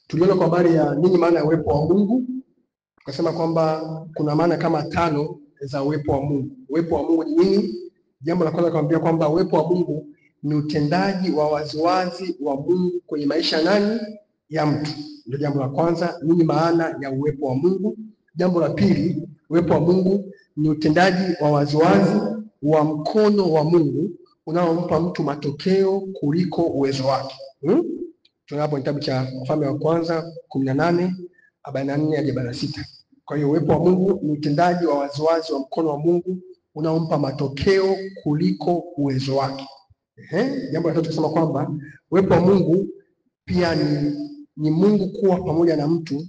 tuliona kwa habari ya nini maana ya uwepo wa Mungu. Tukasema kwamba kuna maana kama 5 za uwepo wa Mungu. Uwepo wa Mungu ni nini? Jambo la kwanza nikamwambia kwamba uwepo wa Mungu ni utendaji wa waziwazi wa Mungu kwenye maisha nani? Ya mtu. Ndio jambo la kwanza, nini maana ya uwepo wa Mungu. Jambo la pili, uwepo wa Mungu ni utendaji wa waziwazi wa mkono wa Mungu unaompa mtu matokeo kuliko uwezo wake. Tunapo kitabu cha Wafalme wa kwanza 18:44 hadi 46. Kwa hiyo uwepo wa Mungu ni utendaji wa waziwazi wa mkono wa Mungu unaompa matokeo kuliko uwezo wake. Jambo la tatu kusema kwamba uwepo wa Mungu pia ni Mungu kuwa pamoja na mtu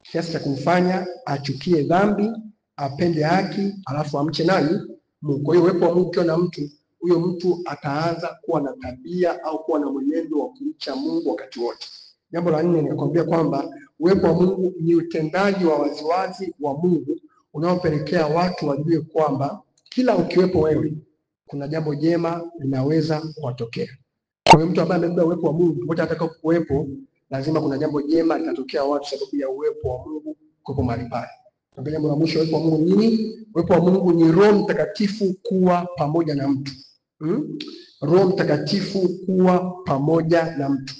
kiasi cha kumfanya achukie dhambi, apende haki, alafu amche nani? Mungu. Kwa hiyo uwepo wa Mungu ukiwa na mtu, huyo mtu ataanza kuwa na tabia au kuwa na mwenendo wa kumcha Mungu wakati wote. Jambo la 4 nikakwambia kwamba uwepo wa Mungu ni utendaji wa waziwazi wa Mungu unaopelekea watu wajue kwamba kila ukiwepo wewe kuna jambo jema linaweza kuwatokea. Kwa hiyo mtu ambaye amebeba uwepo wa Mungu, wote atakao kuwepo, lazima kuna jambo jema litatokea watu sababu ya uwepo wa Mungu kuwepo mahali pale. Kwa jambo la mwisho, uwepo wa Mungu ni nini? Uwepo wa Mungu ni Roho Mtakatifu kuwa pamoja na mtu. Roho Mtakatifu kuwa pamoja na mtu.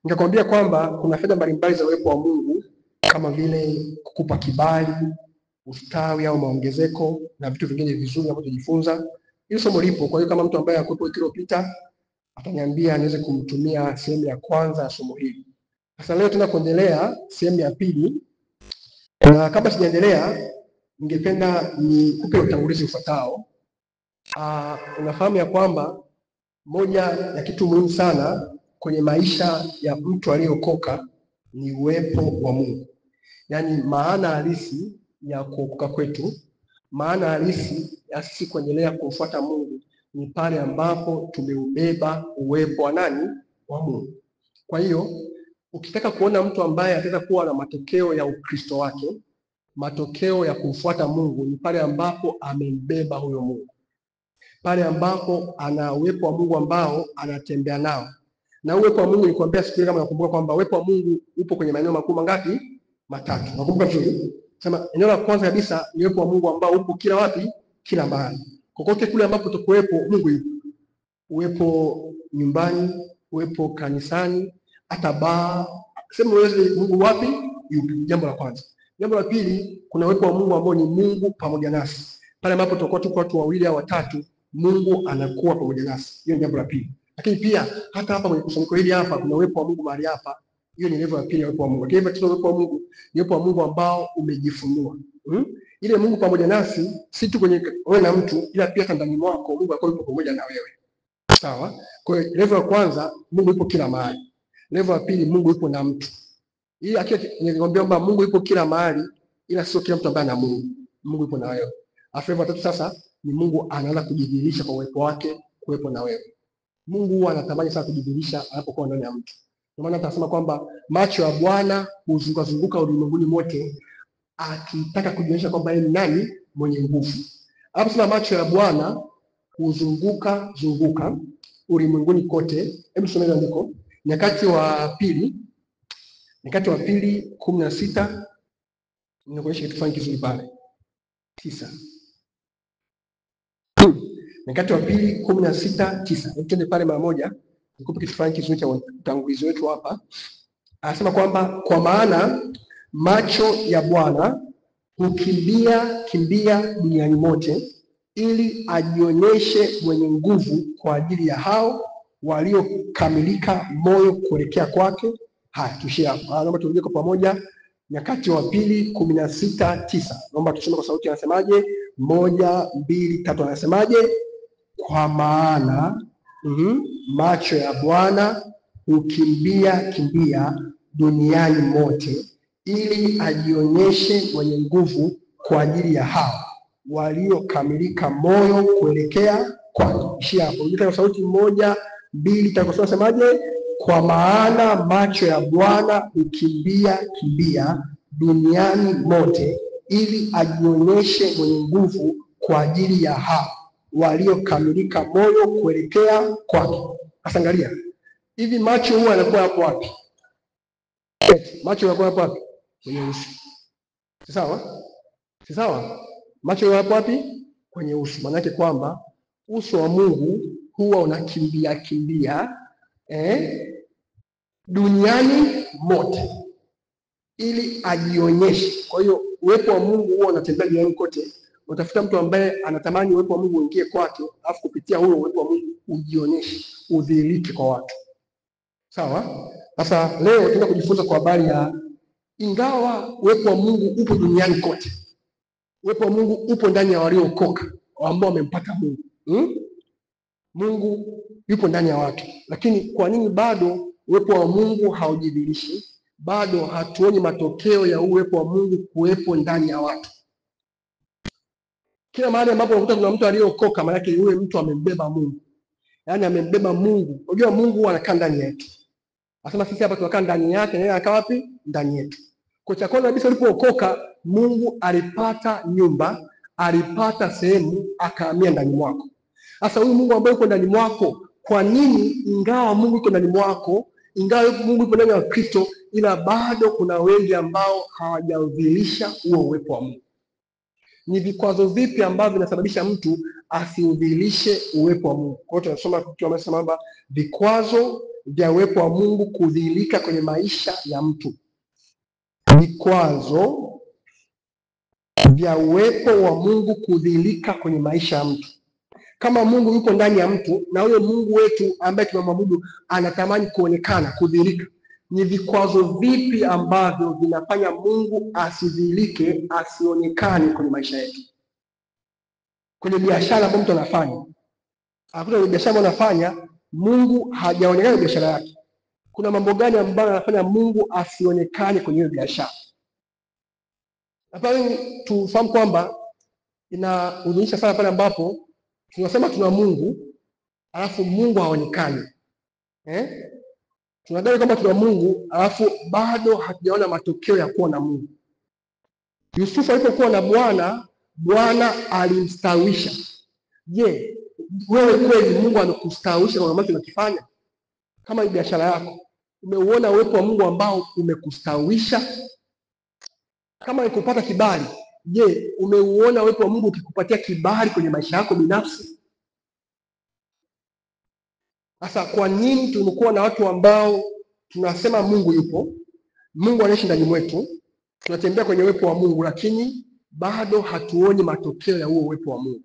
Nikakwambia kwamba kuna faida mbalimbali za uwepo wa Mungu kama vile kukupa kibali, ustawi au maongezeko na vitu vingine vizuri ambavyo tujifunza. Hilo somo lipo, kwa hiyo kama mtu ambaye hakuwepo wiki iliyopita ataniambia niweze kumtumia sehemu ya kwanza ya somo hili. Sasa leo tuna kuendelea sehemu ya pili. Na kabla sijaendelea, ningependa nikupe utangulizi ufuatao. Unafahamu ya kwamba moja ya kitu muhimu sana kwenye maisha ya mtu aliyeokoka ni uwepo wa Mungu. Yaani maana halisi ya kuokoka kwetu, maana halisi ya sisi kuendelea kumfuata Mungu ni pale ambapo tumeubeba uwepo wa nani? Wa Mungu. Kwa hiyo ukitaka kuona mtu ambaye ataweza kuwa na matokeo ya Ukristo wake, matokeo ya kumfuata Mungu, ni pale ambapo amembeba huyo Mungu, pale ambapo ana uwepo wa Mungu ambao anatembea nao. Na uwepo wa Mungu nikwambia siku ile, kama nakumbuka kwamba uwepo wa Mungu upo kwenye maeneo makuu mangapi? 3. Nakumbuka vizuri. Sema eneo la kwanza kabisa ni uwepo wa Mungu ambao upo kila wapi? Kila mahali. Kokote kule ambapo tukuwepo, Mungu yupo. Uwepo nyumbani, uwepo kanisani, hata baa. Sema wewe Mungu wapi? Yupo. Jambo la kwanza. Jambo la pili, kuna uwepo wa Mungu ambao ni Mungu pamoja nasi. Pale ambapo tutakuwa tuko watu wawili au watatu, Mungu anakuwa pamoja nasi. Hiyo ni jambo la pili. Lakini pia hata hapa kwenye kusanyiko hili hapa kuna uwepo wa Mungu mahali hapa. Hiyo ni level ya pili ya uwepo wa Mungu. Kwa hivyo tuna uwepo wa Mungu, ni uwepo wa Mungu ambao umejifunua. Ile Mungu pamoja nasi si tu kwenye wewe na mtu, ila pia ndani mwako Mungu yuko pamoja na wewe. Sawa? Kwa hiyo level ya kwanza, Mungu yupo kila mahali. Level ya pili, Mungu yupo na mtu. Hii akiwa nikwambia kwamba Mungu yupo kila mahali, ila sio kila mtu ambaye ana Mungu. Mungu yupo na wewe. Afu level ya tatu sasa ni Mungu anaanza kujidhihirisha kwa uwepo wake kuwepo na wewe. Mungu huwa anatamani sana kujidhihirisha anapokuwa ndani ya mtu. Kwa maana tunasema kwamba macho ya Bwana huzunguka ulimwenguni mote akitaka kujionyesha kwamba yeye ni nani? Mwenye nguvu. Hapo tuna macho ya Bwana huzunguka ulimwenguni kote. Hebu tusome hilo andiko. Nyakati wa pili 16. Ninakuonyesha kitu fulani kizuri pale. 9. Nyakati wa pili 16:9. Twende pale mara moja. Nikupe kitu fulani kizuri cha utangulizi wetu hapa. Anasema kwa maana macho ya Bwana hukimbia duniani mote ili ajionyeshe mwenye nguvu kwa ajili ya hao waliokamilika moyo kuelekea kwake. Haya, tuishie hapo. Naomba turudie kwa pamoja. Nyakati wa pili 16:9. Naomba tusome kwa sauti. Anasemaje? 1, 2, 3. Anasemaje? Kwa maana macho ya Bwana hukimbia duniani mote ili ajionyeshe mwenye nguvu kwa ajili ya hao waliokamilika moyo kuelekea kwake. Ishia hapo. Rudia kwa sauti. 1, 2, 3. Anasemaje? Kwa maana macho ya Bwana hukimbia duniani mote ili ajionyeshe mwenye nguvu kwa ajili ya hao waliokamilika moyo kuelekea kwake. Sasa angalia, hivi macho huwa yanakuwa hapo wapi? Macho yako yapo wapi? Kwenye uso. Si sawa? Si sawa? Macho yapo wapi? Kwenye uso. Maana yake kwamba uso wa Mungu huwa unakimbia kimbia duniani mote ili ajionyeshe. Kwa hiyo uwepo wa Mungu huwa unatembea duniani kote. Utafuta mtu ambaye anatamani uwepo wa Mungu uingie kwake, afu kupitia huo uwepo wa Mungu ujionyeshe, udhihirike kwa watu. Sawa? Sasa leo tunataka kujifunza kwa habari ya ingawa uwepo wa Mungu upo duniani kote. Uwepo wa Mungu upo ndani ya waliookoka ambao wamempata Mungu. Mungu yupo ndani ya watu. Lakini kwa nini bado uwepo wa Mungu haujidhihirishi? Bado hatuoni matokeo ya uwepo wa Mungu kuwepo ndani ya watu. Kila mahali ambapo unakuta kuna mtu aliyeokoka, maana yake yule mtu amembeba Mungu. Yaani amembeba Mungu. Unajua Mungu anakaa ndani yetu. Anasema sisi hapa tunakaa ndani yake, na yeye anakaa wapi? Ndani yetu. Kwa cha kwanza kabisa ulipookoka, Mungu alipata nyumba, alipata sehemu, akahamia ndani mwako. Sasa huyu Mungu ambaye yuko ndani mwako, kwa nini ingawa Mungu yuko ndani mwako, ingawa Mungu yuko ndani ya Kristo, ila bado kuna wengi ambao hawajaudhihirisha huo uwepo wa Mungu? Ni vikwazo vipi ambavyo vinasababisha mtu asiudhihirishe uwepo wa Mungu? Kwa hiyo tunasoma kwamba vikwazo vya uwepo wa Mungu kudhihirika kwenye maisha ya mtu. Vikwazo vya uwepo wa Mungu kudhihirika kwenye maisha ya mtu. Kama Mungu yupo ndani ya mtu na huyo Mungu wetu ambaye tunamwabudu anatamani kuonekana, kudhihirika, ni vikwazo vipi ambavyo vinafanya Mungu asidhihirike, asionekane kwenye maisha yetu? Kwenye biashara ambayo mtu anafanya, hakuna biashara ambayo anafanya Mungu hajaonekana kwenye biashara yake. Kuna mambo gani ambayo yanafanya Mungu asionekane kwenye hiyo biashara? Hapa tufahamu kwamba inaudhihirisha sana pale ambapo tunasema tuna Mungu alafu Mungu haonekani. Tunadai kwamba tuna Mungu alafu bado hatujaona matokeo ya kuwa na Mungu. Yusufu alipokuwa na Bwana, Bwana alimstawisha. Je, wewe kweli Mungu amekustawisha kwa ambacho unakifanya? Kama ni biashara yako, umeuona uwepo wa Mungu ambao umekustawisha? Kama ni kupata kibali, je, umeuona uwepo wa Mungu ukikupatia kibali kwenye maisha yako binafsi? Sasa kwa nini tumekuwa na watu ambao tunasema Mungu yupo, Mungu anaishi ndani mwetu, tunatembea kwenye uwepo wa Mungu, lakini bado hatuoni matokeo ya huo uwepo wa Mungu?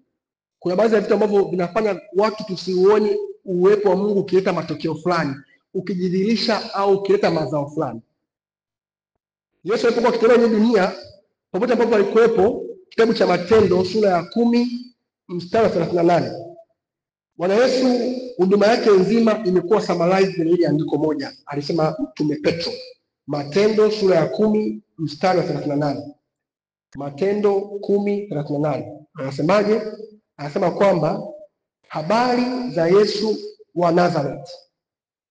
Kuna baadhi ya vitu ambavyo vinafanya watu tusiuone uwepo wa Mungu ukileta matokeo fulani, ukijidhihirisha au ukileta mazao fulani. Yesu alipokuwa akitembea kwenye dunia, popote ambapo alikuwepo, kitabu cha Matendo sura ya 10 mstari wa 38. Bwana Yesu huduma yake nzima imekuwa summarized kwenye ile andiko moja. Alisema Mtume Petro. Matendo sura ya 10 mstari wa 38. Matendo 10:38. Anasemaje? Anasema kwamba habari za Yesu wa Nazareth,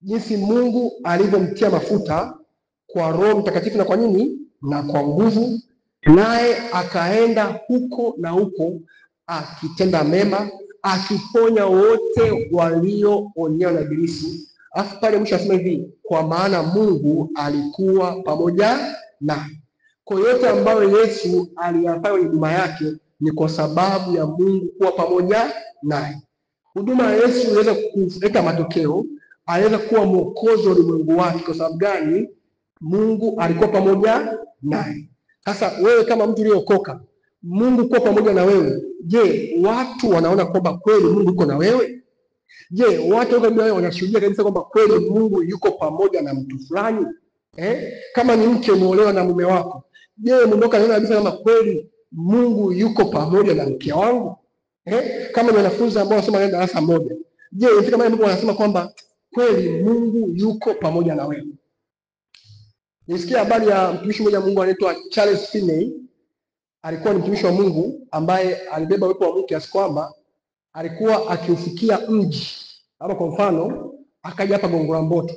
jinsi Mungu alivyomtia mafuta kwa Roho Mtakatifu na kwa nini? Na kwa nguvu, naye akaenda huko na huko akitenda mema, akiponya wote walioonewa na ibilisi. Alafu pale mwisho anasema hivi, kwa maana Mungu alikuwa pamoja naye. Kwa yote ambayo Yesu aliyafanya kwenye huduma yake ni kwa sababu ya Mungu kuwa pamoja naye. Huduma ya Yesu inaweza kuleta matokeo, anaweza kuwa mwokozi wa ulimwengu wake. Kwa sababu gani? Mungu alikuwa pamoja naye. Sasa wewe kama mtu uliokoka, Mungu kuwa pamoja na wewe, je, watu wanaona kwamba kweli Mungu yuko na wewe? Je, watu wanashuhudia kabisa kwamba kweli Mungu yuko pamoja na mtu fulani? Kama ni mke umeolewa na mume wako, je, mume wako anaona kabisa kama kweli Mungu yuko pamoja na mke wangu? Kama ni wanafunzi ambao wanasoma darasa moja, je, ifika mahali Mungu anasema kwamba kweli Mungu yuko pamoja na wewe? Nisikia habari ya mtumishi mmoja Mungu anaitwa Charles Finney. Alikuwa ni mtumishi wa Mungu ambaye alibeba uwepo wa Mungu kiasi kwamba alikuwa akiufikia mji. Hapa kwa mfano, akaja hapa Gongo la Mboto.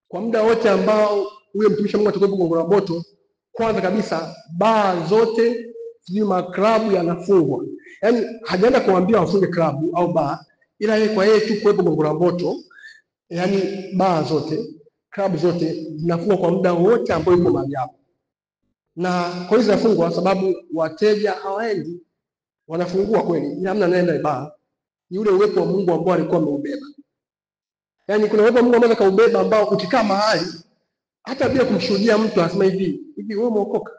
Kwa muda wote ambao huyo mtumishi wa Mungu atakuwa Gongo la Mboto, kwanza kabisa baa zote, sijui maklabu yanafungwa. Yaani hajaenda kuambia wafunge klabu au baa, ila yeye kwa yeye tu kuwepo Gongo la Mboto, yaani baa zote, klabu zote zinafungwa kwa muda wote ambao yuko mahali hapo. Na kwa hiyo zinafungwa sababu wateja hawaendi, wanafungua kweli, hamna naenda baa. Ni ule uwepo wa Mungu ambao alikuwa ameubeba. Yaani kuna uwepo wa Mungu ambao kaubeba, ambao ukikaa mahali hata bila kumshuhudia mtu anasema hivi wewe umeokoka,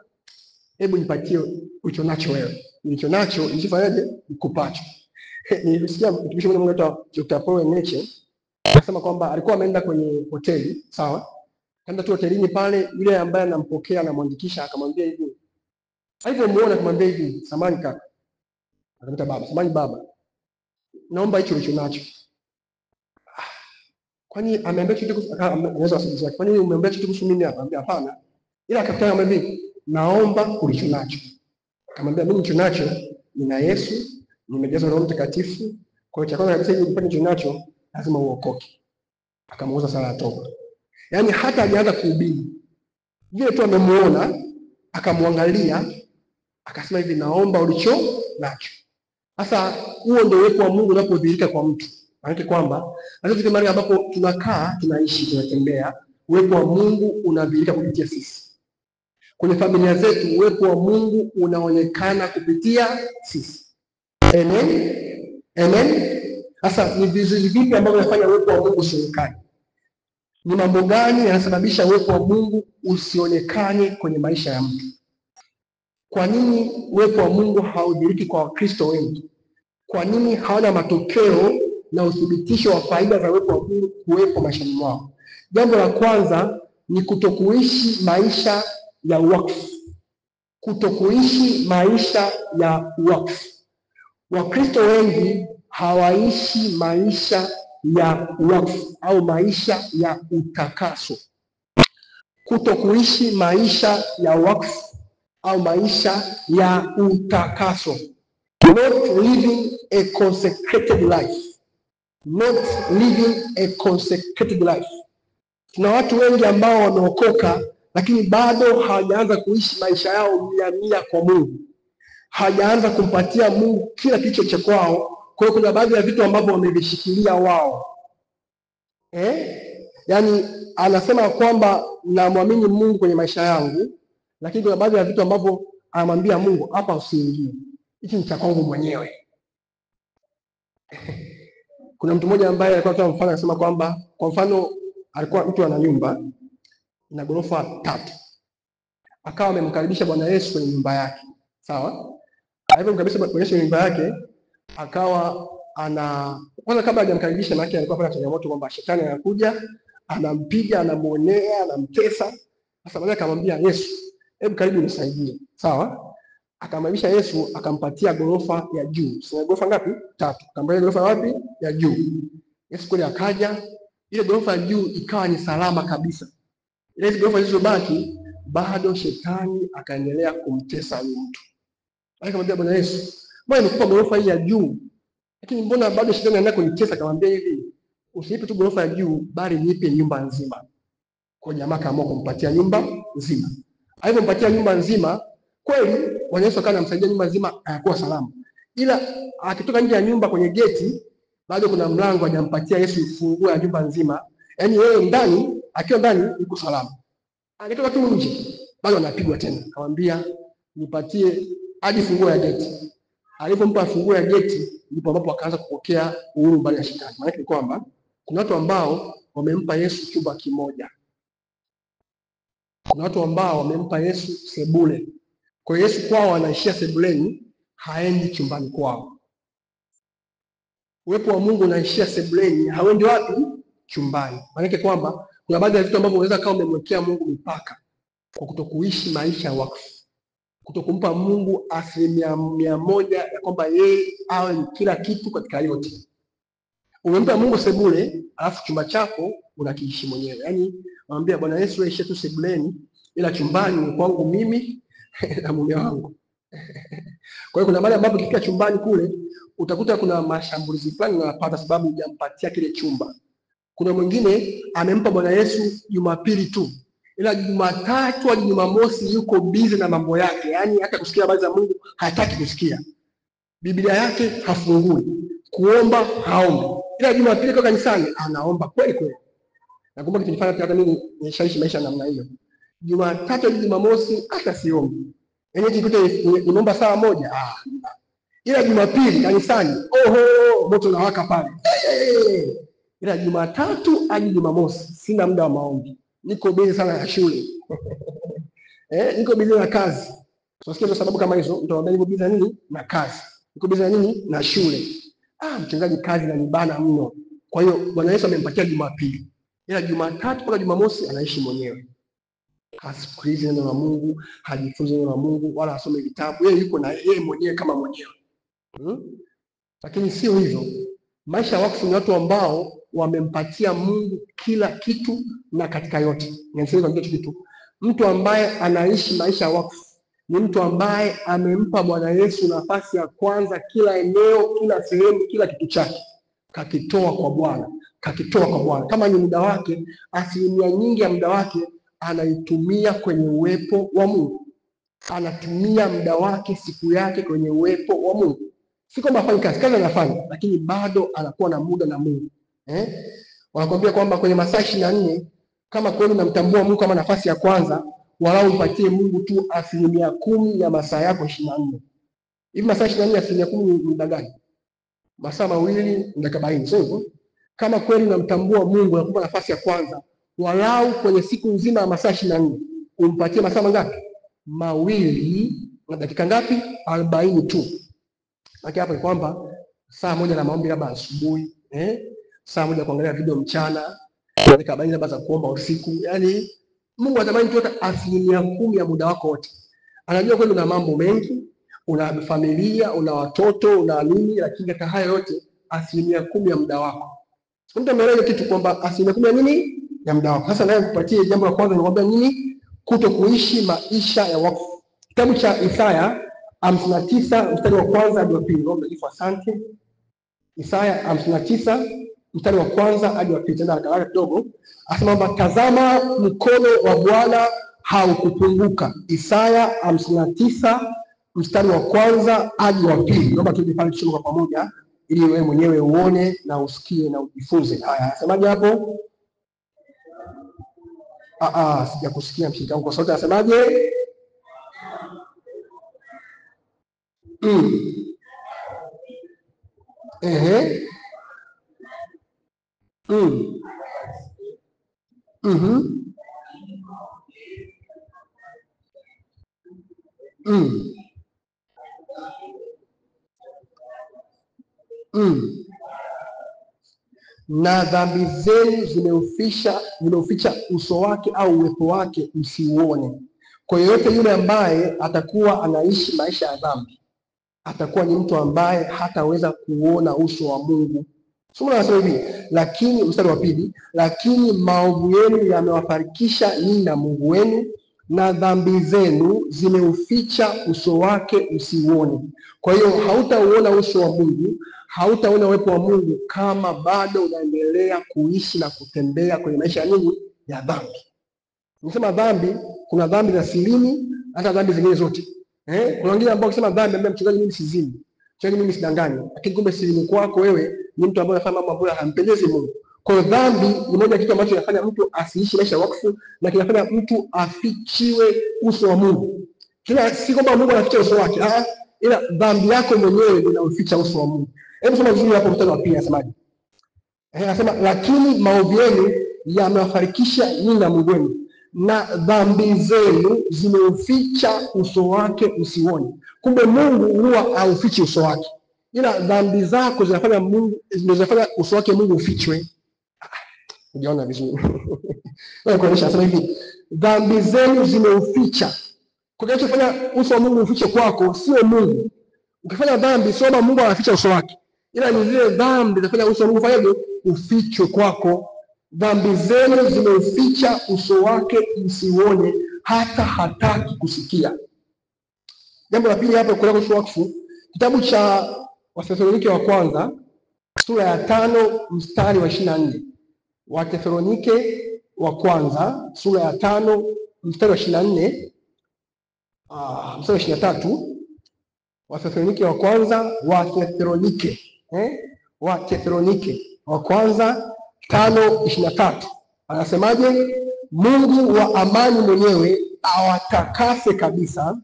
hebu nipatie ulicho nacho wewe. Nilicho nacho nisifanyaje? Nikupacho. Nilisikia mtumishi mmoja anaitwa Dr. Paul Ngeche anasema kwamba alikuwa ameenda kwenye hoteli, sawa? Kaenda tu hotelini pale, yule ambaye anampokea anamwandikisha, akamwambia hivi. Alipomuona akamwambia hivi, samahani kaka. Akamwita baba, samahani baba, naomba hicho ulicho nacho. Kwani ameambia kitu anaweza wasaidia. Kwani umeambia kitu kuhusu mimi hapa? Akamwambia hapana. Ila akataka akamwambia naomba ulicho nacho. Akamwambia mimi nilicho nacho nina Yesu, nimejazwa Roho Mtakatifu. Kwa hiyo cha kwanza kabisa ili upate nilicho nacho lazima uokoke. Akamuuza sala ya toba. Yaani hata hajaanza kuhubiri. Vile tu amemuona, akamwangalia, akasema hivi naomba ulicho nacho. Sasa huo ndio uwepo wa Mungu unapodhihirika kwa mtu. Maana kwamba hata tukiwa mahali ambapo tunakaa, tunaishi, tunatembea, uwepo wa Mungu unadhihirika kupitia sisi. Kwenye familia zetu uwepo wa Mungu unaonekana kupitia sisi. Amen. Amen. Sasa ni vizuizi vipi ambavyo vinafanya uwepo wa Mungu usionekane? Ni mambo gani yanasababisha uwepo wa Mungu usionekane kwenye maisha ya mtu? Kwa nini uwepo wa Mungu haudhihiriki kwa Wakristo wengi? Kwa nini hawana matokeo na uthibitisho wa faida za uwepo wa Mungu kuwepo maishani mwao? Jambo la kwanza ni kutokuishi maisha ya wakfu. Kutokuishi maisha ya wakfu. Wakristo wengi hawaishi maisha ya wakfu au maisha ya utakaso. Kutokuishi maisha ya wakfu au maisha ya utakaso. Not living a consecrated life. Not living a consecrated life. Tuna watu wengi ambao wameokoka lakini bado hawajaanza kuishi maisha yao 100% kwa Mungu. Hawajaanza kumpatia Mungu kila kicho cha kwao. Kwa hiyo kuna baadhi ya vitu ambavyo wamevishikilia wao. Yaani anasema kwamba namwamini Mungu kwenye maisha yangu, lakini kuna baadhi ya vitu ambavyo anamwambia Mungu hapa usiingie. Hichi ni cha kwangu mwenyewe. Kuna mtu mmoja ambaye alikuwa anatoa mfano, anasema kwamba kwa mfano alikuwa mtu ana nyumba ina ghorofa 3. Akawa amemkaribisha Bwana Yesu kwenye nyumba yake. Sawa? Alipomkaribisha Bwana Yesu kwenye nyumba yake, akawa kwanza kabla hajamkaribisha na yake alikuwa anapata changamoto kwamba shetani anakuja, anampiga, anamuonea, anamtesa. Sasa baadaye akamwambia Yesu, hebu karibu nisaidie. Sawa? Akamwambia Yesu, akampatia ghorofa ya juu. Sina ghorofa ngapi? 3. Akamwambia ghorofa wapi? Ya juu. Yesu kweli akaja, ile ghorofa ya juu ikawa ni salama kabisa. Ile ghorofa zilizobaki bado shetani akaendelea kumtesa yule mtu. Akamwambia Bwana Yesu, mbona nikupa ghorofa hii ya juu? Lakini mbona bado shetani anaendelea kunitesa? Akamwambia hivi, usinipe tu ghorofa ya juu, bali nipe nyumba nzima. Kwa jamaa kaamua kumpatia nyumba nzima. Alipompatia nyumba nzima, kweli Bwana Yesu akawa anamsaidia nyumba nzima hayakuwa salama. Ila akitoka nje ya nyumba kwenye geti, bado kuna mlango hajampatia Yesu funguo ya nyumba nzima. Yaani yeye ndani, akiwa ndani yuko salama. Akitoka tu nje, bado anapigwa tena. Akamwambia nipatie hadi funguo ya geti. Alipompa funguo ya geti, ndipo ambapo akaanza kupokea uhuru mbali ya shetani. Maana ni kwamba kuna watu ambao wamempa Yesu chumba kimoja. Kuna watu ambao wamempa Yesu sebule. Kwa hiyo Yesu kwao anaishia sebuleni, haendi chumbani kwao. Uwepo wa Mungu unaishia sebuleni, haendi wapi? Chumbani. Maana kwamba kuna baadhi ya vitu ambavyo unaweza kama umemwekea Mungu mipaka kwa kutokuishi maisha ya wakfu. Kutokumpa Mungu 100% ya kwamba yeye awe ni kila kitu katika yote. Umempa Mungu sebule, alafu chumba chako unakiishi mwenyewe. Yaani unamwambia Bwana Yesu aishe tu sebuleni, ila chumbani ni kwangu mimi na mume wangu. Kwa hiyo kuna mahali ambapo ukifika chumbani kule utakuta kuna mashambulizi fulani unapata sababu hujampatia kile chumba. Kuna mwingine amempa Bwana Yesu Jumapili tu, ila Jumatatu hadi Jumamosi yuko busy na mambo yake. Yaani hata kusikia habari za Mungu hataki kusikia. Biblia yake hafungui, kuomba haombi. Ila Jumapili kwa kanisani anaomba kweli kweli. Nakumbuka kilifanya hata mimi nishaishi maisha namna hiyo. Jumatatu hadi Jumamosi hata siombi. Yaani nikikuta nimeomba saa moja, ila Jumapili kanisani, oho, moto unawaka pale. Ila Jumatatu hadi Jumamosi sina muda wa maombi. Niko busy sana na shule. Niko busy na kazi. Tunasikia sababu kama hizo, mtawaambia niko busy na nini? Na kazi. Niko busy na nini? Na shule. Mchungaji, kazi inanibana mno. Kwa hiyo Bwana Yesu amempatia Jumapili. Ila Jumatatu mpaka Jumamosi anaishi mwenyewe. Hasikilizi neno la Mungu, hajifunzi neno la Mungu, wala asome vitabu. Yeye yuko na yeye mwenyewe kama mwenyewe. Lakini sio hivyo. Maisha ya wakfu ni watu ambao wamempatia Mungu kila kitu na katika yote. Nianze kwa kitu. Mtu ambaye anaishi maisha ya wakfu ni mtu ambaye amempa Bwana Yesu nafasi ya kwanza, kila eneo, kila sehemu, kila kitu chake. Kakitoa kwa Bwana. Kama ni muda wake, asilimia nyingi ya muda wake anaitumia kwenye uwepo wa Mungu. Anatumia muda wake, siku yake kwenye uwepo wa Mungu. Si kwamba afanye kazi anafanya, lakini bado anakuwa na muda na Mungu. Wanakuambia kwamba kwenye masaa 24 kama kweli unamtambua Mungu kama nafasi ya kwanza, walau upatie Mungu tu 10% ya masaa yako 24. Hivi masaa 24 10% ni muda gani? Masaa 2 dakika 40, sio hivyo? Kama kweli unamtambua Mungu na kumpa nafasi ya kwanza, walau kwenye siku nzima ya masaa 24, umpatie masaa mangapi? 2 na dakika ngapi? 40 tu. Lakini hapa ni kwamba saa moja la maombi labda asubuhi, saa moja kuangalia video mchana, dakika 40 labda za kuomba usiku. Yaani Mungu anatamani tu 10% ya muda wako wote. Anajua kweli una mambo mengi, una familia, una watoto, una nini, lakini hata hayo yote 10% ya muda wako. Mtu ameelewa kitu kwamba 10% ya nini? Ya muda wako. Sasa naye kupatie jambo la kwanza nikwambia nini? Kutokuishi maisha ya wakfu. Kitabu cha Isaya 59 mstari wa kwanza hadi wa pili. Asante. Isaya 59 mstari wa kwanza hadi wa pili. Tena haraka kidogo. Asema kwamba tazama, mkono wa Bwana haukupunguka. Isaya 59 mstari wa kwanza hadi wa pili. Naomba tuje pale tusome kwa pamoja ili wewe mwenyewe uone na usikie na ujifunze. Haya, asemaje hapo? Sijakusikia mshirika wangu kwa sauti. Asemaje? Na dhambi zenu zimeuficha uso wake au uwepo wake msiuone. Kwa yoyote yule ambaye atakuwa anaishi maisha ya dhambi, atakuwa ni mtu ambaye hataweza kuona uso wa Mungu. Somo linasema hivi, lakini mstari wa pili, lakini maovu yenu yamewafarikisha ninyi na Mungu wenu, na dhambi zenu zimeuficha uso wake msiuone. Kwa hiyo hautauona uso wa Mungu, hautaona uwepo wa Mungu kama bado unaendelea kuishi na kutembea kwenye maisha ya nini? Ya dhambi. Nisema dhambi, kuna dhambi za silini, hata dhambi zingine zote. Kuna wengine ambao kusema dhambi, ambao mchungaji mimi sizini, mchungaji mimi sidanganyi, lakini kumbe silini kwako wewe ni mtu ambaye anafanya mambo ambayo hampendezi Mungu. Kwa hiyo dhambi ni moja ya kitu ambacho kinafanya mtu asiishi maisha ya wakfu na kinafanya mtu afichiwe uso wa Mungu. Kila si kwamba Mungu anaficha uso wake, ila dhambi yako mwenyewe ndio inaficha uso wa Mungu. Hebu soma vizuri hapo mstari wa pili, anasemaje? Anasema lakini maovu yenu yamewafarikisha ninyi na Mungu wenu, na dhambi zenu zimeuficha uso wake msiuone. Kumbe Mungu huwa haufichi uso wake, ila dhambi zako zinafanya uso wake Mungu ufichwe. Unaona vizuri? Kuonyesha anasema hivi, dhambi zenu zimeuficha. Kwa hiyo kinachofanya uso wa Mungu ufiche kwako sio Mungu. Ukifanya dhambi sio kwamba Mungu anaficha uso wake, ila ni zile dhambi zinafanya uso wa Mungu ufanyaje? Ufichwe kwako. Dhambi zenu zimeuficha uso wake msiuone, hata hataki kusikia. Jambo la pili hapo kuhusu wakfu, kitabu cha Wathesalonike wa kwanza sura ya 5 mstari wa 24. Wathesalonike wa kwanza sura ya 5 mstari wa 24, mstari wa 23. Wathesalonike wa kwanza, Wathesalonike wa kwanza 5:23. Anasemaje? Mungu wa amani mwenyewe awatakase kabisa,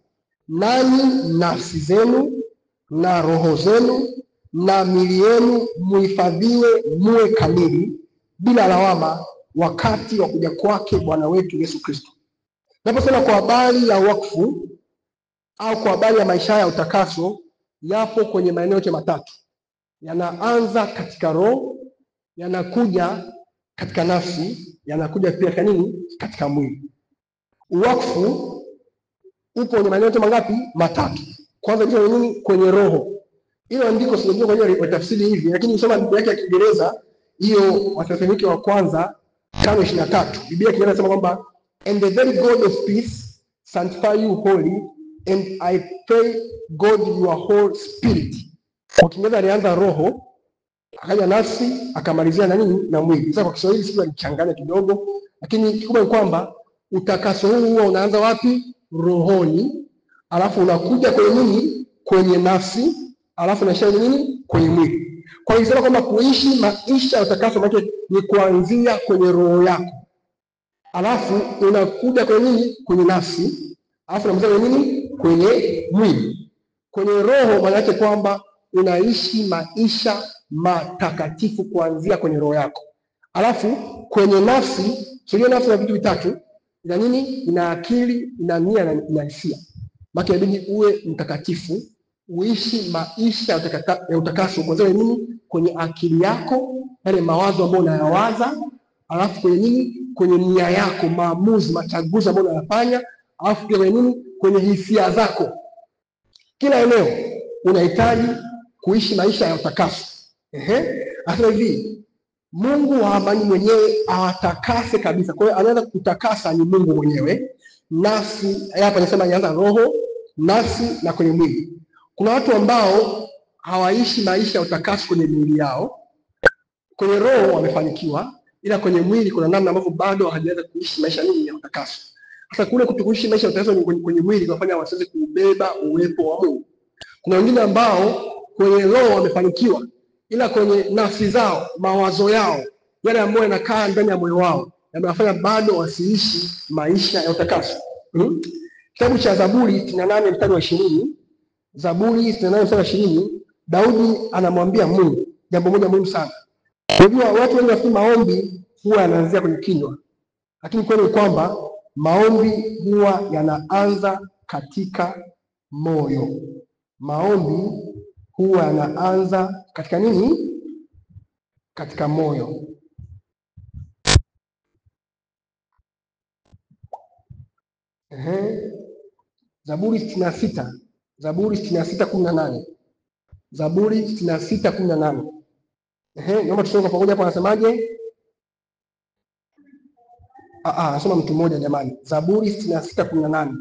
nanyi nafsi zenu na roho zenu na miili yenu muhifadhiwe muwe kamili bila lawama wakati wa kuja kwake Bwana wetu Yesu Kristo. Naposema kwa habari ya wakfu au kwa habari ya maisha ya utakaso, yapo kwenye maeneo yote matatu. Yanaanza katika roho, yanakuja katika nafsi, yanakuja pia katika nini? Katika mwili. Wakfu upo kwenye maeneo yote mangapi? Matatu. Kwanza ni nini? Kwenye roho. Hilo andiko sijajua kwa nini watafsiri hivi, lakini nisoma Biblia yake ya Kiingereza hiyo, Wathesalonike wa kwanza 5:23. Biblia yake inasema kwamba and the very God of peace sanctify you wholly, and I pray God your whole spirit. Kwa Kiingereza alianza roho, akaja nafsi, akamalizia na nini? Na mwili. Sasa kwa Kiswahili sisi tunachanganya kidogo, lakini kikubwa ni kwamba utakaso huu huwa unaanza wapi? Rohoni, alafu unakuja kwenye nini? Kwenye nafsi, alafu unaishia nini? Kwenye mwili. Kwa hiyo kwamba kuishi maisha ya utakaso maana ni kuanzia kwenye roho yako, alafu unakuja kwenye nini? Kwenye nafsi, alafu unamaliza kwenye nini? Kwenye mwili. Kwenye roho maana yake kwamba unaishi maisha matakatifu kuanzia kwenye roho yako. Alafu kwenye nafsi, sio nafsi na vitu vitatu, ina nini? Ina akili, ina nia na ina hisia. Maana inabidi uwe mtakatifu, uishi maisha ya utakaso kuanzia nini? Kwenye akili yako, yale mawazo ambayo unayawaza, alafu kwenye nini? Kwenye nia yako, maamuzi, machaguzi ambayo unayafanya, alafu pia kwenye nini? Kwenye hisia zako. Kila eneo unahitaji kuishi maisha ya utakaso. Hata hivi Mungu wa amani mwenyewe awatakase kabisa. Kwa hiyo anaanza kutakasa ni Mungu mwenyewe. Nafsi, hapa anasema anaanza roho, nafsi na kwenye mwili. Kuna watu ambao hawaishi maisha ya utakaso kwenye miili yao. Kwenye roho wamefanikiwa, ila kwenye mwili kuna namna ambavyo bado hawajaweza kuishi maisha nini? Ya utakaso. Sasa kule kutokuishi maisha ya utakaso kwenye mwili kunafanya wasiweze kubeba uwepo wa Mungu. Kuna wengine ambao kwenye roho wamefanikiwa, ila kwenye nafsi zao, mawazo yao, yale ambayo yanakaa ndani ya moyo wao, yanawafanya bado wasiishi maisha ya utakaso. Kitabu cha Zaburi 68 mstari wa 20, Zaburi 68 mstari wa 20, Daudi anamwambia Mungu jambo moja muhimu sana. Unajua watu wengi wafikiri maombi huwa yanaanzia kwenye kinywa, lakini kweli ni kwamba maombi huwa yanaanza katika moyo. Maombi huwa yanaanza katika nini? Katika moyo. Zaburi 66, Zaburi 66:18, Zaburi 66:18. Naomba tusome pamoja hapo, anasemaje? Nasoma mtu mmoja jamani. Zaburi 66:18.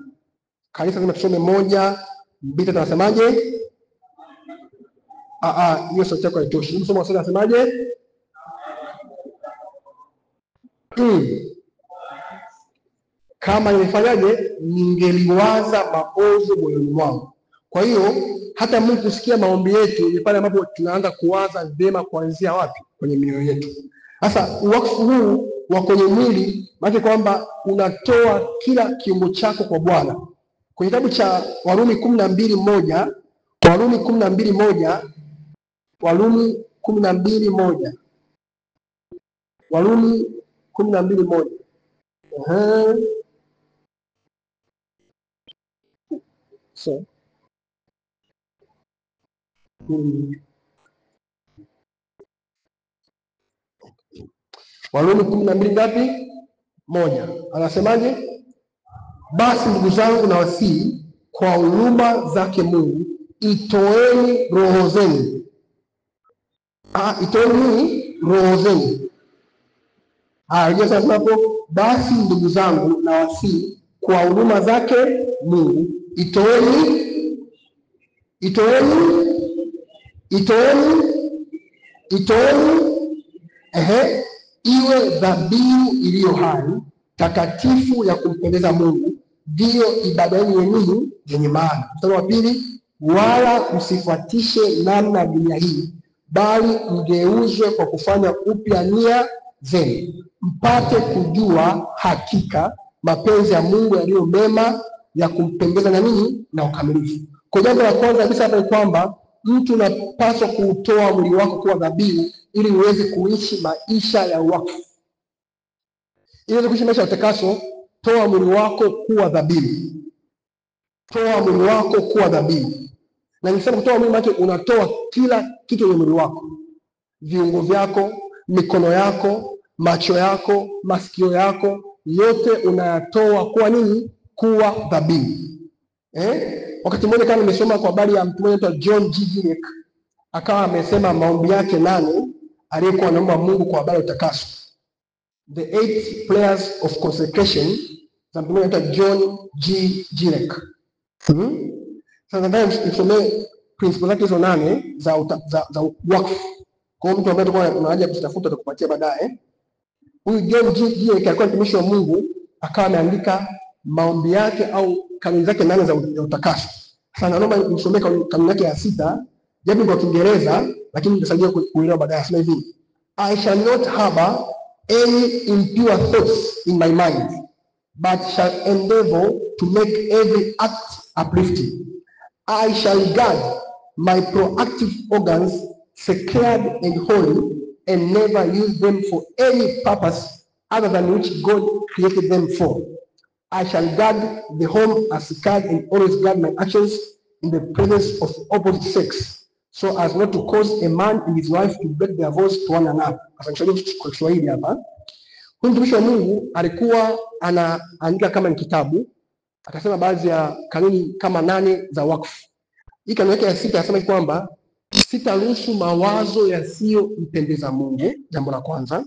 Kanisa lazima tusome 1, 2, tunasemaje? Hiyo sauti yako haitoshi. Msomo wa sura anasemaje? Kama nimefanyaje? Ningeliwaza maovu moyoni mwangu. Kwa hiyo hata Mungu kusikia maombi yetu ni pale ambapo tunaanza kuwaza vyema kuanzia wapi? Kwenye mioyo yetu. Sasa wakfu huu wa kwenye mwili maana kwamba unatoa kila kiungo chako kwa Bwana. Kwenye kitabu cha Warumi 12:1, Warumi 12:1, Warumi 12:1, Warumi 12:1. Warumi 12 ngapi? 1. Anasemaje? Basi ndugu zangu na wasii kwa huruma zake Mungu, itoeni roho zenu. Itoeni roho zenu. Sasa hapo, basi ndugu zangu na wasii kwa huruma zake Mungu, itoeni iwe dhabihu iliyo hai, takatifu, ya kumpendeza Mungu, ndiyo ibada yenu yenye maana. Mstari wa 2, wala msifuatishe namna ya dunia hii, bali mgeuzwe kwa kufanya upya nia zenu, mpate kujua hakika mapenzi ya Mungu yaliyo mema, ya kumpendeza na nini na ukamilifu. Kwa jambo la kwanza kabisa hapa ni kwamba mtu unapaswa kuutoa mwili wako kuwa dhabihu ili uweze kuishi maisha ya wakfu. Ili uweze kuishi maisha ya utakaso, toa mwili wako kuwa dhabihu. Toa mwili wako kuwa dhabihu. Na nikisema kutoa mwili wako, unatoa kila kitu kwenye mwili wako. Viungo vyako, mikono yako, macho yako, masikio yako, yote unayatoa kuwa nini? Kuwa dhabihu. Wakati mmoja kama nimesoma kwa habari ya mtu mmoja anaitwa John G. Gillick, akawa amesema maombi yake 8 aliyekuwa anaomba Mungu kwa habari ya utakaso. The 8 prayers of consecration za mtu mmoja anaitwa John G. Gillick. Sasa nataka nisomee principles zake hizo 8 za wakfu. Kwa hiyo mtu ambaye tulikuwa unahaja kutafuta atakupatia baadaye. Huyu John G. Gillick alikuwa mtumishi wa Mungu, akawa ameandika maombi yake au kanuni zake 8 za utakaso. Sasa naomba nisomee kanuni yake ya 6, japo kwa Kiingereza lakini nitasaidia kuelewa baadaye. Nasema hivi: I shall not harbor any impure thoughts in my mind, but shall endeavor to make every act uplifting. I shall guard my proactive organs secured and holy, and never use them for any purpose other than which God created them for. I shall guard the home as secured and always guard my actions in the presence of the opposite sex, so as not to cause a man and his wife to break their vows to one another. Kwa Kiswahili hapa, huyu mtumishi wa Mungu alikuwa anaandika kama ni kitabu, akasema baadhi ya kanuni kama 8 za wakfu. Hii kanuni yake ya 6 anasema kwamba sitaruhusu mawazo yasiyompendeza Mungu, jambo la kwanza.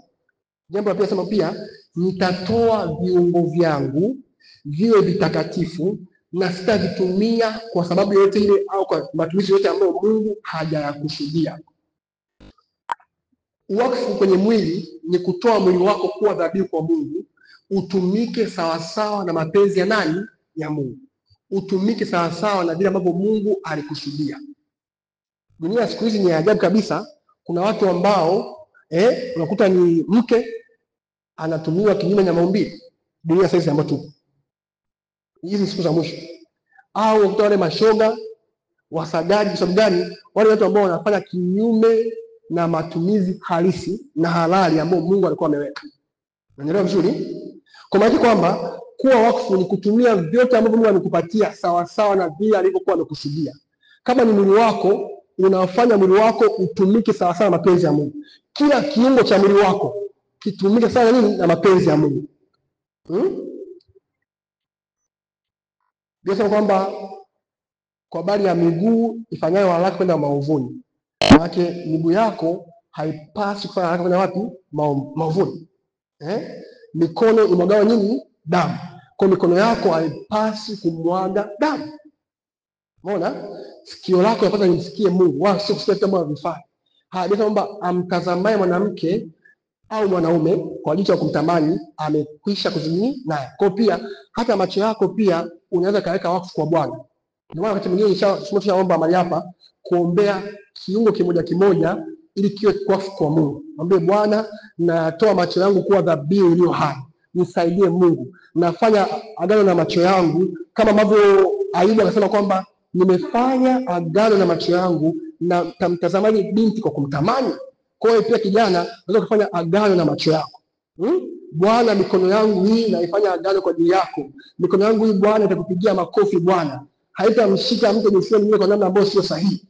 Jambo la pili anasema pia nitatoa viungo vyangu viwe vitakatifu na sitavitumia kwa sababu yote ile au kwa matumizi yote ambayo Mungu hajayakusudia. Wakfu kwenye mwili ni kutoa mwili wako kuwa dhabihu kwa Mungu, utumike sawasawa na mapenzi ya nani? Ya Mungu. Utumike sawasawa na vile ambavyo Mungu alikusudia. Dunia siku hizi ni ajabu kabisa. Kuna watu ambao unakuta ni mke anatumiwa kinyume na maumbile. Dunia sasa ambayo tupo hizi siku za mwisho, au unakuta wale mashoga wasagaji. Kwa sababu gani? Wale watu ambao wanafanya kinyume na matumizi halisi na halali ambayo Mungu alikuwa ameweka. Unaelewa vizuri? Kwa maana kwamba kuwa wakfu ni kutumia vyote ambavyo Mungu amekupatia sawa sawa na vile alivyokuwa amekusudia. Kama ni mwili wako, unafanya mwili wako utumike sawa sawa na mapenzi ya Mungu. Kila kiungo cha mwili wako kitumike sawa na nini? Na mapenzi ya Mungu. Ndio kwamba kwa habari ya miguu ifanyayo haraka kwenda maovuni. Maana miguu yako haipasi kufanya haraka kwenda wapi? Maovuni. Mikono imwagawa nini? Damu. Kwa mikono yako haipasi kumwaga damu. Umeona? Sikio lako yapata nimsikie Mungu, wala sio kusikia kama vifaa. Ndio kwamba amtazamaye mwanamke au mwanaume kwa jicho la kumtamani amekwisha kuzini naye. Kwa pia hata macho yako pia unaweza kaweka wakfu kwa Bwana. Ndio maana wakati mwingine tunaomba mahali hapa kuombea kiungo kimoja kimoja ili kiwe wakfu kwa Mungu. Mwambie Bwana, natoa macho yangu kuwa dhabihu iliyo hai. Nisaidie Mungu. Nafanya agano na macho yangu kama ambavyo Ayubu akasema kwamba nimefanya agano na macho yangu na tamtazamaji binti kwa kumtamani. Kwa hiyo pia kijana unaweza kufanya agano na macho yako. Bwana, mikono yangu hii naifanya agano kwa ajili yako. Mikono yangu hii Bwana itakupigia makofi Bwana. Haitamshika mtu jinsia nyingine kwa namna ambayo sio sahihi.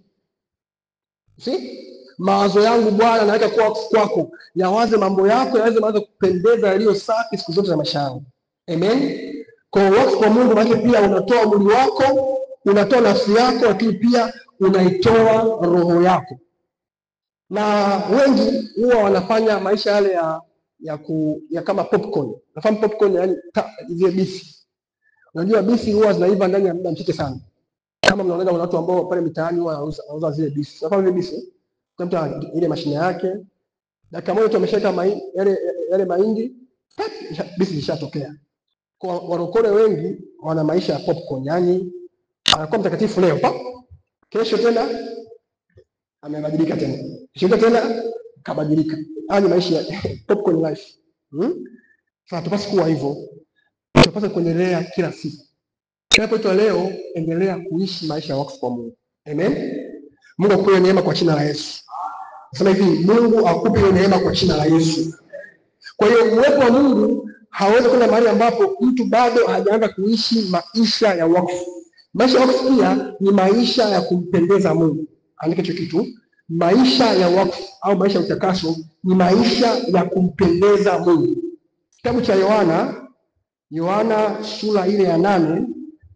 Mawazo yangu Bwana naweka kwa kwako. Yawaze mambo yako yaweze maana kupendeza yaliyo safi siku zote za maisha yangu. Amen. Kwa wakfu kwa Mungu maana pia unatoa mwili wako, unatoa nafsi yako, lakini pia unaitoa roho yako. Na wengi huwa wanafanya maisha yale ya kama popcorn. Nafahamu popcorn, yani zile bisi. Unajua bisi huwa zinaiva ndani ya muda mchache sana. Kama mnaona kuna watu ambao pale mitaani huwa wanauza zile bisi. Nafahamu zile bisi. Kwa ile mashine yake dakika moja tu ameshaweka yale mahindi, bisi lishatokea. Kwa warokole wengi wana maisha ya popcorn, yani anakuwa mtakatifu leo, kesho tena amebadilika tena. Kesho tena kabadilika. Haya maisha popcorn life. Sasa tupasi kuwa hivyo. Tunapaswa kuendelea kila siku. Tunapoitwa leo, endelea kuishi maisha ya wakfu kwa Mungu. Amen. Mungu akupe neema kwa jina la Yesu. Nasema hivi, Mungu akupe neema kwa jina la Yesu. Kwa hiyo uwepo wa Mungu hawezi kwenda mahali ambapo mtu bado hajaanza kuishi maisha ya wakfu. Maisha ya wakfu pia ni maisha ya kumpendeza Mungu. Andika hicho kitu. Maisha ya wakfu au maisha ya utakaso ni maisha ya kumpendeza Mungu. Kitabu cha Yohana sura ile ya 8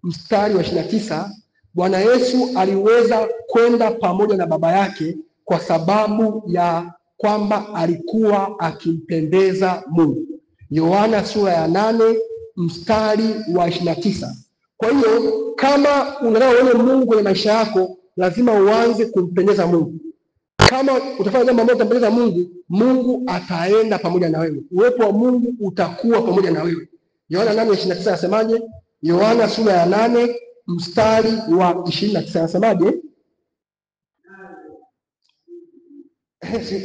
mstari wa 29, Bwana Yesu aliweza kwenda pamoja na Baba yake kwa sababu ya kwamba alikuwa akimpendeza Mungu. Yohana sura ya 8 mstari wa 29. Kwa hiyo kama unataka uone Mungu kwenye maisha yako, lazima uanze kumpendeza Mungu. Kama utafanya jambo ambalo utampendeza Mungu, Mungu ataenda pamoja na wewe. Uwepo wa Mungu utakuwa pamoja na wewe. Yohana 8:29 anasemaje? Yohana sura ya 8 mstari wa 29 anasemaje?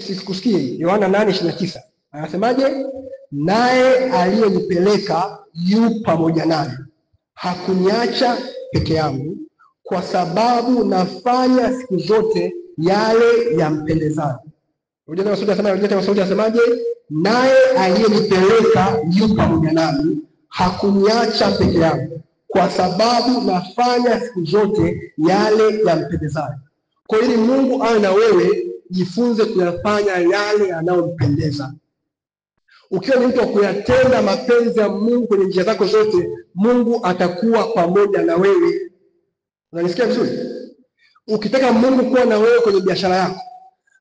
Sikusikie. Yohana 8:29 anasemaje? Naye aliyenipeleka yu pamoja naye, hakuniacha peke yangu, kwa sababu nafanya siku zote yale yampendezayo. Unajua sauti anasemaje? Naye aliyenipeleka yu pamoja nami, hakuniacha peke yangu, kwa sababu nafanya siku zote yale yampendezayo. Kwa hiyo Mungu awe na wewe, jifunze kuyafanya yale yanayompendeza. Ukiwa ni mtu wa kuyatenda mapenzi ya Mungu kwenye njia zako zote, Mungu atakuwa pamoja na wewe. Unanisikia vizuri? Ukitaka Mungu kuwa na wewe kwenye biashara yako,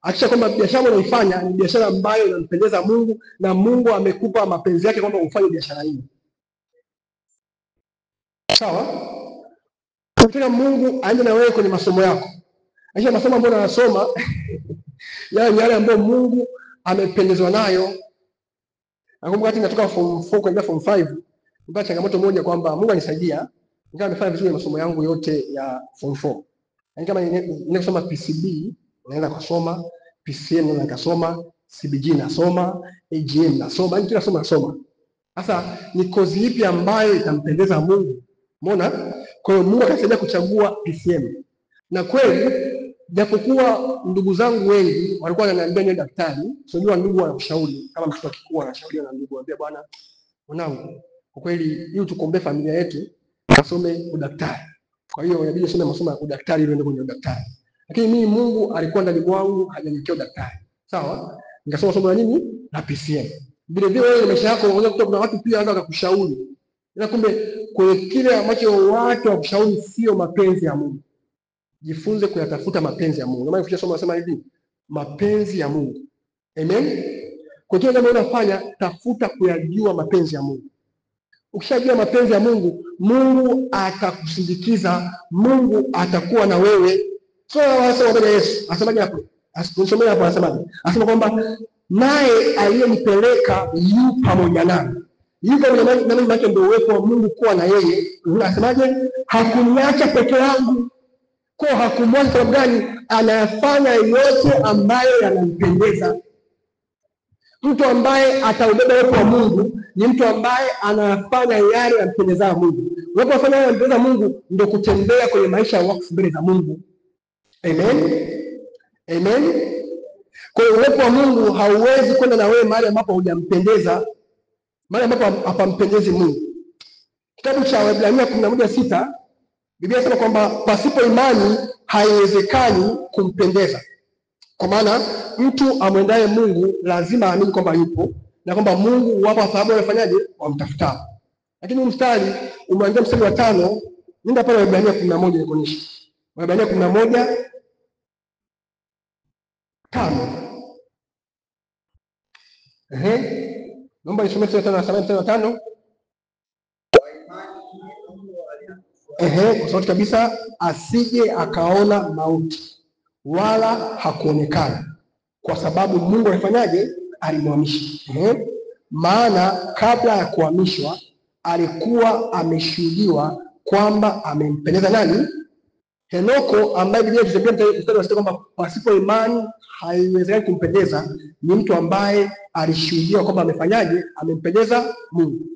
hakikisha kwamba biashara unaifanya ni biashara ambayo inampendeza Mungu, na Mungu amekupa mapenzi yake kwamba ufanye biashara hii. Sawa? Ukitaka Mungu aende na wewe kwenye masomo yako, hakikisha masomo ambayo unasoma yale ambayo Mungu amependezwa nayo. Nakumbuka wakati natoka form 4 kwenda form 5, nilipata changamoto moja kwamba Mungu anisaidia, nikawa nimefanya vizuri masomo yangu yote ya form 4. Yaani kama ninasoma PCB, naenda kusoma PCM, naenda kusoma CBG, nasoma AGM, nasoma, kila somo nasoma. Sasa ni kozi ipi ambayo itampendeza Mungu? Umeona? Kwa hiyo Mungu akasaidia kuchagua PCM. Na kweli japokuwa ndugu zangu wengi walikuwa wananiambia ni daktari, unajua ndugu wanakushauri kama mtoto akikua anashauriwa na ndugu, anambia bwana, mwanangu, kwa kweli ili tukombe familia yetu asome udaktari. Kwa hiyo inabidi usome masomo ya udaktari ili uende kwenye udaktari. Lakini mimi Mungu alikuwa ndani mwangu, hajaniwekea udaktari. Sawa? Nikasoma somo la nini? La PCM. Vile vile wewe maisha yako unaweza kukuta kuna watu pia wanataka kukushauri. Ila kumbe kwa kile ambacho watu wakushauri sio mapenzi ya Mungu. Jifunze kuyatafuta mapenzi ya Mungu. Ndio maana ukisha somo nasema hivi, mapenzi ya Mungu. Amen. Kwa kile jambo unafanya, tafuta kuyajua mapenzi ya Mungu. Ukishajua mapenzi ya Mungu, Mungu atakusindikiza, Mungu atakuwa na wewe. Sasa Bwana Yesu asemaje hapo? Asipomsomea hapo anasemaje? Anasema kwamba naye aliyenipeleka yu pamoja nami. Yu pamoja nami maana ndio uwepo wa Mungu kuwa na yeye. Anasemaje? Hakuniacha peke yangu. Kwa hakumwacha sababu gani? Anayafanya yote ambayo yanampendeza. Mtu ambaye ataubeba uwepo wa Mungu ni mtu ambaye anafanya yale yanampendeza Mungu. Unapofanya yale yanampendeza Mungu ndio kutembea kwenye maisha ya wakfu mbele za Mungu. Amen. Amen. Kwa hiyo uwepo wa Mungu hauwezi kwenda na wewe mahali ambapo hujampendeza, mahali ambapo hapampendezi Mungu. Kitabu cha Waebrania 11:6 Biblia inasema kwamba pasipo imani haiwezekani kumpendeza. Kwa maana mtu amwendaye Mungu lazima aamini kwamba yupo na kwamba Mungu wapo sababu wafanyaje? Wamtafuta. Lakini mstari umeanzia mstari wa 5, nenda pale Waebrania 11 nikuonyeshe. Waebrania 11:5. Naomba nisome mstari wa 5. Kwa sauti kabisa, asije akaona mauti wala hakuonekana, kwa sababu Mungu alifanyaje? Alimhamisha. Maana kabla ya kuhamishwa alikuwa ameshuhudiwa kwamba amempendeza nani? Henoko ambaye Biblia inatuambia mstari wa 6 kwamba pasipo imani haiwezekani kumpendeza, ni mtu ambaye alishuhudia kwamba amefanyaje? Amempendeza Mungu.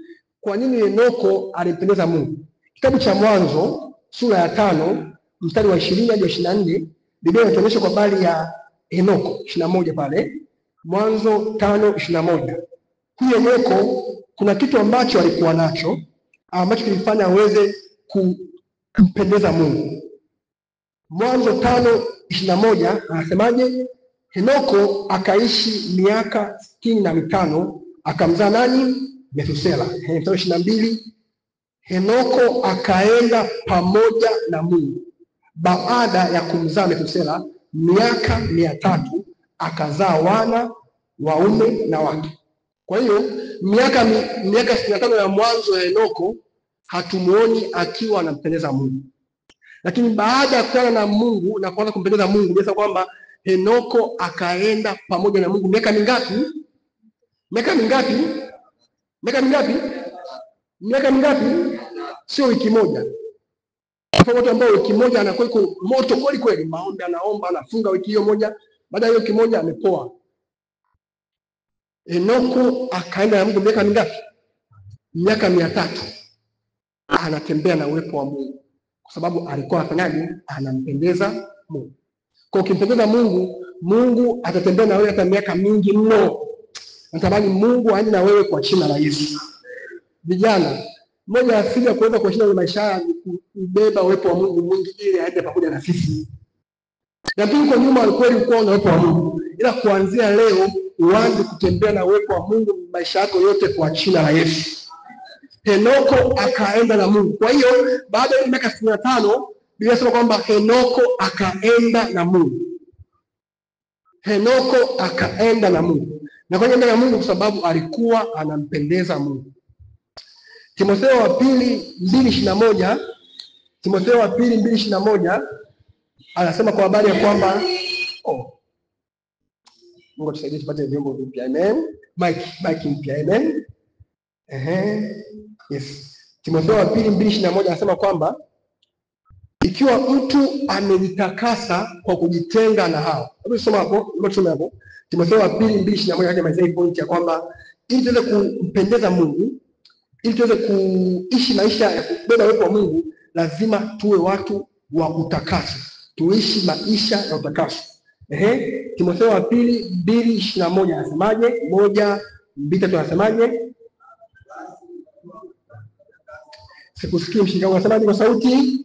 Kwa nini Henoko alimpendeza Mungu? Kitabu cha Mwanzo sura ya 5 mstari wa 20 hadi 24, Biblia inatuonyesha kwa habari ya Henoko 21 pale. Mwanzo 5:21. Huyu Henoko kuna kitu ambacho alikuwa nacho ambacho kilifanya aweze kumpendeza Mungu. Mwanzo 5:21 anasemaje? Henoko akaishi miaka 65 akamzaa nani? Methusela. Mstari 22, Henoko akaenda pamoja na Mungu baada ya kumzaa Methusela miaka 300 akazaa wana waume na wake. Kwa hiyo miaka 65 ya mwanzo ya Henoko hatumuoni akiwa anampendeza Mungu. Lakini baada ya kukutana na Mungu na kuanza kumpendeza Mungu, bila kwamba Henoko akaenda pamoja na Mungu miaka mingapi? Miaka mingapi? Miaka mingapi? Miaka mingapi? Sio wiki moja. Kwa watu ambao wiki moja anakuwa iko moto kweli kweli, maombi anaomba, anafunga wiki hiyo moja, baada ya wiki moja amepoa. Henoko akaenda na Mungu miaka mingapi? Miaka 300. Anatembea na uwepo wa Mungu kwa sababu alikuwa afanyaje? Anampendeza Mungu. Kwa ukimpendeza Mungu, Mungu atatembea na wewe hata miaka mingi mno. Natamani Mungu aende na wewe kwa jina la Yesu. Vijana, moja ya siri ya kuweza kuishi na maisha haya ni kubeba uwepo wa Mungu mwingi ili aende pamoja na sisi. Na pia kwa nyuma alikuwa ulikuwa na uwepo wa Mungu. Ila kuanzia leo uanze kutembea na uwepo wa Mungu maisha yako yote kwa jina la Yesu. Henoko akaenda na Mungu. Kwa hiyo baada ya miaka 65 Biblia inasema kwamba Henoko akaenda na Mungu. Henoko akaenda na Mungu. Na kwa nini na Mungu? Kwa sababu alikuwa anampendeza Mungu. Timotheo wa pili 2:21, Timotheo wa pili 2:21 anasema kwa habari ya kwamba Mungu tusaidie tupate vyombo vipya. Amen. Mike mpya. Amen. Yes. Timotheo wa pili 2:21 anasema kwamba ikiwa mtu amejitakasa kwa kujitenga na hao. Hebu soma hapo, tusome hapo. Timotheo wa pili 2:21 hadi malizia point ya kwamba ili tuweze kumpendeza Mungu, ili tuweze kuishi maisha ya kubeba uwepo wa Mungu, lazima tuwe watu wa utakaso. Tuishi maisha ya utakaso. Timotheo wa pili 2:21 anasemaje? 1:2 anasemaje? Sikusikii mshika, unasemaje kwa sauti?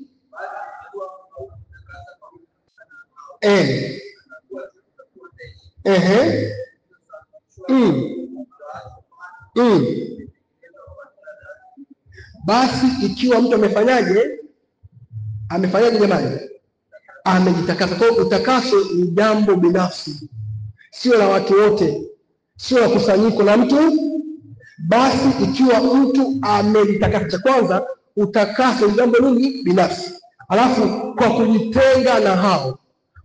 Basi ikiwa mtu amefanyaje? Amefanyaje jamani? Amejitakasa. Kwa hiyo utakaso ni jambo binafsi, sio la watu wote, sio la kusanyiko la mtu. Basi ikiwa mtu amejitakasa, cha kwanza utakaso ni jambo nini? Binafsi. Alafu kwa kujitenga na hao.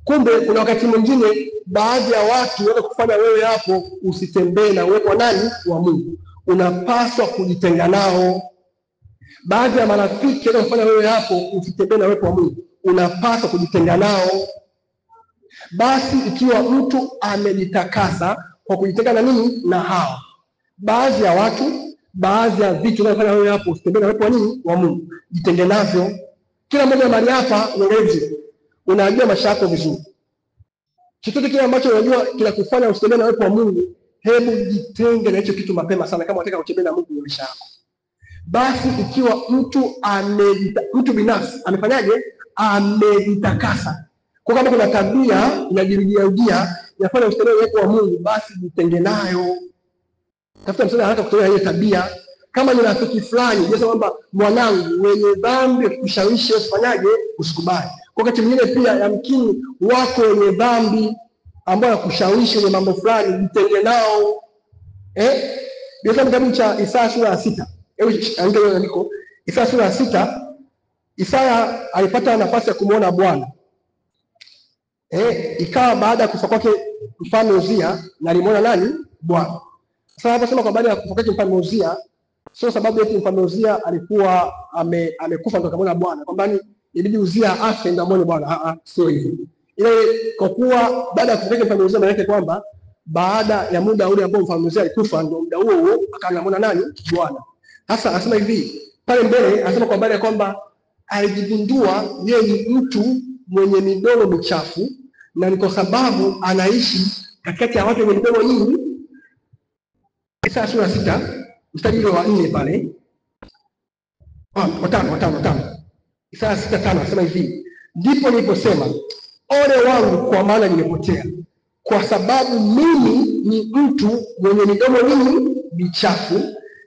Kumbe kuna wakati mwingine baadhi ya watu wanaweza kufanya wewe hapo usitembee na uwepo wa nani? Wa Mungu. Unapaswa kujitenga nao. Baadhi ya marafiki wanaweza kufanya wewe hapo usitembee na uwepo wa Mungu. Unapaswa kujitenga nao. Basi ikiwa mtu amejitakasa kwa kujitenga na nini? Na hao. Baadhi ya watu, baadhi ya vitu wanafanya wewe hapo usitembee na uwepo wa nini? Wa Mungu. Jitenge navyo. Kila mmoja mahali hapa unaelewa. Unajua maisha yako vizuri. Chochote kile ambacho unajua kinakufanya usitembee na uwepo wa Mungu, hebu jitenge na hicho kitu mapema sana kama unataka kutembea na Mungu kwenye maisha yako. Basi ikiwa mtu binafsi amefanyaje? Amejitakasa. Kwa kama kuna tabia inajirudia inafanya usitembee na uwepo wa Mungu, basi jitenge nayo. Tafuta msaada haraka kutoa hiyo tabia. Kama ni rafiki fulani, unasema kwamba mwanangu, wenye dhambi ukikushawishi usifanyaje? Usikubali. Kwa wakati mwingine pia yamkini wako wenye dhambi ambao wakushawishi kwenye mambo fulani, jitenge nao. Biblia kitabu cha Isaya sura ya 6. Angalia andiko. Isaya sura ya 6. Isaya alipata nafasi ya kumuona Bwana. Ikawa baada ya kufa kwake mfalme Uzia, na alimuona nani? Bwana. Sasa hapa sema kwa baada ya kufa kwake mfalme Uzia, sio sababu eti mfalme Uzia alikuwa amekufa ndio kamaona Bwana. Kwamba ibidi Uzia afe ndio amwone Bwana. Sio hivyo. Ile kwa kuwa baada ya kufariki mfalme Uzia, maana yake kwamba baada ya muda ule ambao mfalme Uzia alikufa, ndio muda huo akamwona nani? Bwana. Sasa anasema hivi pale mbele, anasema kwa habari ya kwamba alijigundua yeye ni mtu mwenye midomo michafu, na ni kwa sababu anaishi katikati ya watu wenye midomo nyingi. Isaya sura 6 mstari wa 4 pale, watano. Isaya 6:5 anasema hivi, ndipo niliposema ole wangu, kwa maana nimepotea, kwa sababu mimi ni mtu mwenye midomo mingi michafu,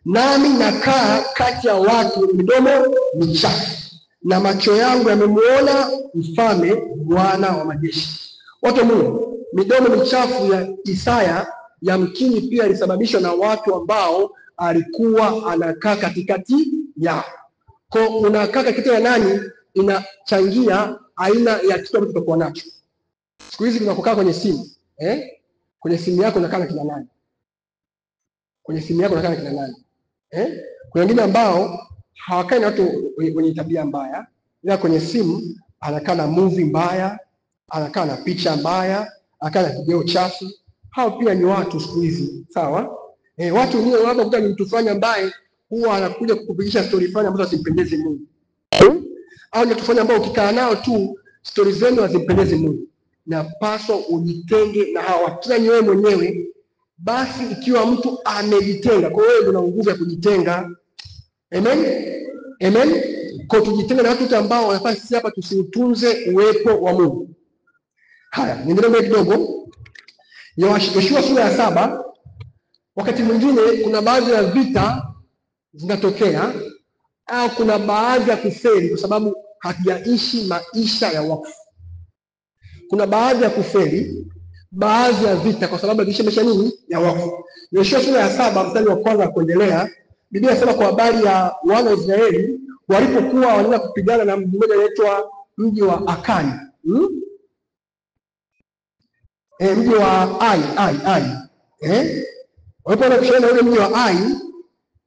nami nakaa kati ya watu wenye midomo michafu, na macho yangu yamemuona Mfalme, Bwana wa majeshi. Watu Mungu, midomo michafu ya Isaya yamkini pia ilisababishwa na watu ambao alikuwa anakaa katikati yao. Kwa unakaa katikati ya nani inachangia aina ya kitu ambacho tutakuwa nacho. Siku hizi tunakokaa kwenye simu, kwenye simu yako unakaa na kina nani? Kwenye simu yako unakaa na kina nani? Kuna wengine ambao hawakai na watu wenye tabia mbaya, ila kwenye simu anakaa na movie mbaya, anakaa na picha mbaya, anakaa na video chafu. Hao pia ni watu siku hizi, sawa? Watu wengine wanapokuta ni mtu fulani ambaye huwa anakuja kukupigisha story fulani ambazo hazimpendezi Mungu. Au ni tufanya ambao ukikaa nao tu stories zenu hazimpendezi Mungu. Na paswa ujitenge na hawa watu. Ni wewe mwenyewe. Basi ikiwa mtu amejitenga, kwa hiyo una nguvu ya kujitenga. Amen. Kwa tujitenge na watu ambao wanafanya sisi hapa tusiutunze uwepo wa Mungu. Haya, niendelee kidogo. Yoshua sura ya 7, wakati mwingine kuna baadhi ya vita zinatokea au kuna baadhi ya kufeli kwa sababu hatujaishi maisha ya wakfu. Kuna baadhi ya kufeli, baadhi ya vita kwa sababu hatujaishi maisha nini? Ya wakfu. Yoshua sura ya 7 mstari wa kwanza kuendelea, Biblia inasema kwa habari ya wana wa Israeli walipokuwa wanaenda kupigana na mji mmoja unaitwa mji wa Akani. Mji wa Ai. Walipoenda kushindana na ule mji wa Ai,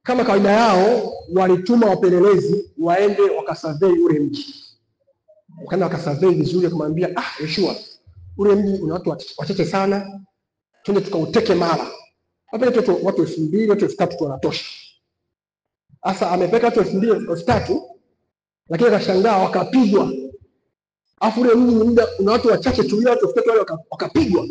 kama kawaida yao walituma wapelelezi waende wakasurvey ule mji. Wakaenda wakasurvey vizuri, kumwambia Yoshua, ule mji una watu wachache sana, twende tukauteke mara. Hapa watu 2000, watu 3000 tu wanatosha. Sasa amepeka watu 2000, 3000, lakini akashangaa wakapigwa. Afu ule mji muda una watu wachache tu, watu 3000 wale wakapigwa.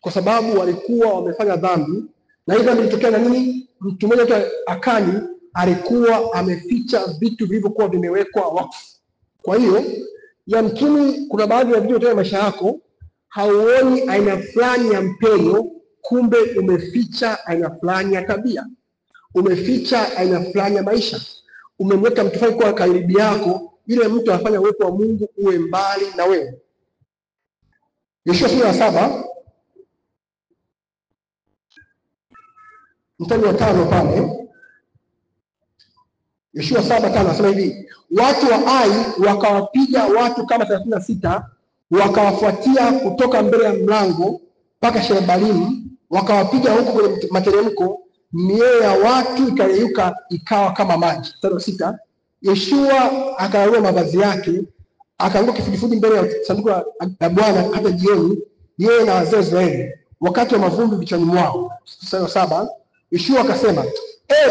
Kwa sababu walikuwa wamefanya dhambi. Na hiyo dhambi ilitokea na nini? Mtu mmoja Akani alikuwa ameficha vitu vilivyokuwa vimewekwa wakfu. Kwa hiyo yamkini kuna baadhi ya vitu katika maisha yako hauoni aina fulani ya mpenyo, kumbe umeficha aina fulani ya tabia, umeficha aina fulani ya maisha. Umemweka mtu fulani kwa karibu yako, ile mtu anafanya uwepo wa Mungu uwe mbali na wewe. Yoshua sura ya 7 mstari wa 5 pale. Yoshua 7:5 anasema hivi, watu wa Ai wakawapiga watu kama 36, wakawafuatia kutoka mbele ya mlango mpaka Shebalimu, wakawapiga huko kwenye materemko, mioyo ya watu ikayeyuka ikawa kama maji. Mstari wa 6, Yoshua akararua mavazi yake, akaanguka kifudifudi mbele ya sanduku la Bwana hata jioni, yeye na wazee wa Israeli, wakati wa mavumbi vichwani mwao. Mstari wa 7, Yoshua akasema,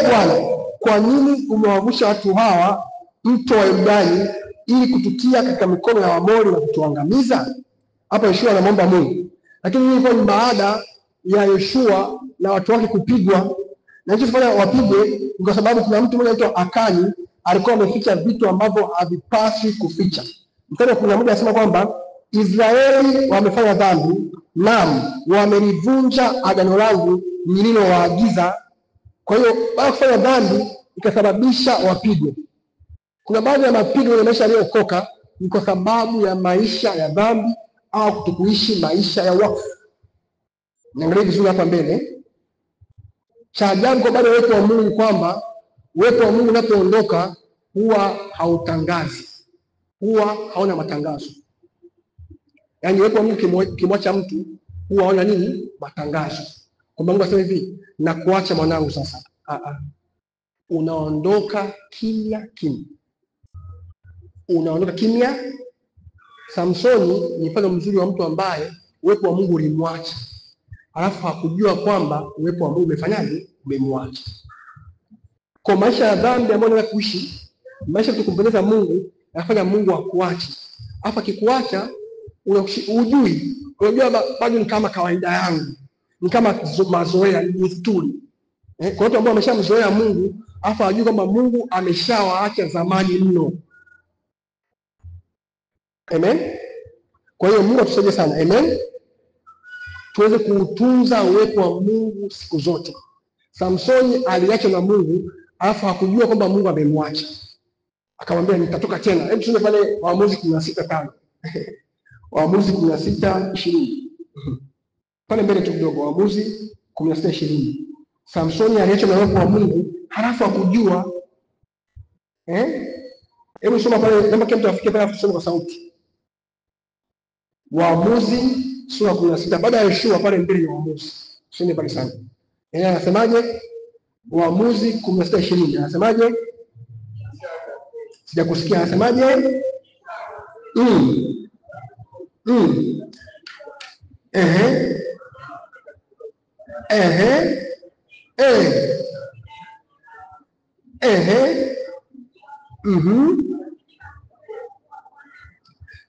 Bwana, kwa nini umewavusha watu hawa mto wa Yordani ili kututia katika mikono ya Waamori na kutuangamiza? Hapa Yoshua anamwomba Mungu. Lakini hii ilikuwa ni baada ya Yoshua na watu wake kupigwa. Na hicho kufanya wapigwe kwa sababu kuna mtu mmoja anaitwa Akani alikuwa ameficha vitu ambavyo havipaswi kuficha. Mstari wa 11 anasema kwamba Israeli wamefanya dhambi, naam, wamelivunja agano langu nililowaagiza. Kwa hiyo baada ya kufanya dhambi ikasababisha wapigwe. Kuna baadhi ya mapigo ya maisha yaliyokoka ni kwa sababu ya maisha ya dhambi au kutokuishi maisha ya wakfu. Niangalie vizuri hapa mbele. Cha ajabu kwa baada ya uwepo wa Mungu kwamba uwepo wa Mungu unapoondoka huwa hautangazi, huwa hauna matangazo. Yaani uwepo wa Mungu kimwacha mtu huwa hauna nini? Matangazo. Kwa Mungu asema hivi, na kuacha mwanangu sasa. Unaondoka kimya kimya. unaondoka kimya. Samsoni ni mfano mzuri wa mtu ambaye uwepo wa Mungu ulimwacha, alafu hakujua kwamba uwepo wa Mungu umefanyaje, umemwacha. Kwa maisha ya dhambi ambayo unataka kuishi, maisha ya kumpendeza Mungu, yanafanya Mungu akuache. Alafu akikuacha unajui bado ni kama kawaida yangu, ni kama mazoea, ni desturi. Kwa watu ambao wameshamzoea Mungu, alafu hajui kwamba Mungu ameshawaacha zamani mno. Amen. Kwa hiyo Mungu atusaidie sana. Amen. Tuweze kuutunza uwepo wa Mungu siku zote. Samsoni aliachwa na Mungu, alafu hakujua kwamba Mungu amemwacha. Akamwambia nitatoka tena. Hebu tusome pale Waamuzi 16:5. Waamuzi 16:20. Pale mbele tu kidogo, Waamuzi 16:20. Samsoni aliachwa na uwepo wa Mungu, halafu hakujua. Hebu soma pale, naomba kila mtu afike pale afisome kwa sauti. Waamuzi sura 16, baada ya Yoshua pale mbele ya Waamuzi. Soma pale sana. Anasemaje? Waamuzi 16:20. Anasemaje? Sijakusikia. Anasemaje?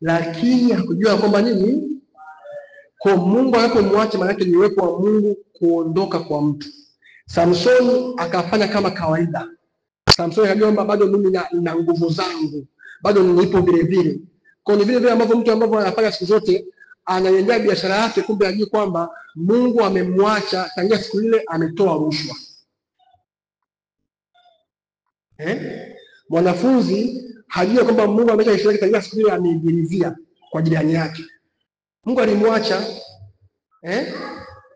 Lakini hakujua kwamba nini? Kwa Mungu anapomwacha, maana yake ni uwepo wa Mungu kuondoka kwa mtu. Samsoni akafanya kama kawaida. Samsoni akajua bado mimi na nguvu zangu, bado nipo vile vile. Kwa ni vile vile ambavyo mtu ambavyo anafanya siku zote, anaendea biashara yake, kumbe hajui kwamba Mungu amemwacha tangia siku ile ametoa rushwa. Mwanafunzi hajui kwamba Mungu amesha ishara tangia siku ile ameibilizia kwa jirani yake. Mungu alimwacha.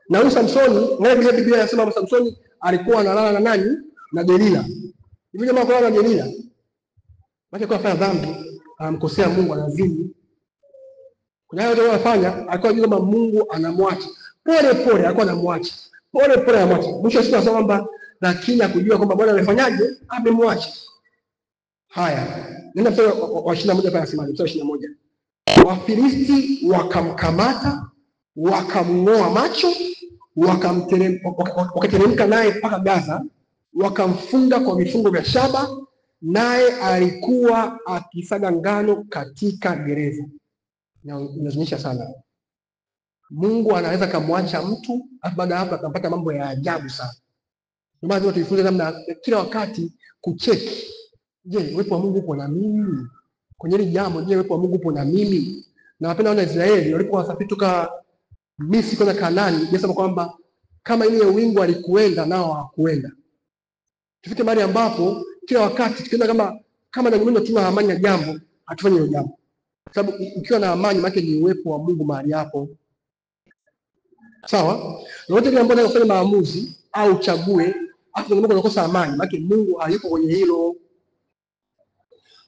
Na huyu Samsoni, ngine Biblia inasema Samsoni alikuwa analala na nani? Na Delila. Hivi jamaa kwa na Delila. Maana kwa afanya dhambi, anamkosea Mungu, anazini. Kuna hayo ndio anafanya, alikuwa anajua kwamba Mungu anamwacha. Pole pole alikuwa anamwacha. Pole pole anamwacha. Mwisho siku anasema kwamba lakini akujua kwamba Bwana amefanyaje? Amemwacha. Haya. Nenda mstari wa 21 pale anasema, mstari 21. Wafilisti wakamkamata, wakamng'oa macho, wakateremka naye mpaka Gaza, wakamfunga kwa vifungo vya shaba, naye alikuwa akisaga ngano katika gereza. Inaonyesha sana Mungu anaweza kumwacha mtu, baada hapo akampata mambo ya ajabu sana. Ndio maana tujifunze namna kila wakati kucheki. Je, uwepo wa Mungu upo na mimi? Kwenye hili jambo, je, uwepo wa Mungu upo na mimi? Na wapenda wana Israeli walipowasafiri kutoka Misri kwenda Kanaani, inasema kwamba kama ile wingu alikuenda nao hawakuenda. Tufike mahali ambapo kila wakati tukienda kama na mimi tuna amani ya jambo, hatufanye hilo jambo. Sababu ukiwa na amani maana ni uwepo wa Mungu mahali hapo. Sawa? Na wote ambao wanafanya maamuzi au uchague, afu Mungu anakosa amani, maana Mungu hayupo kwenye hilo.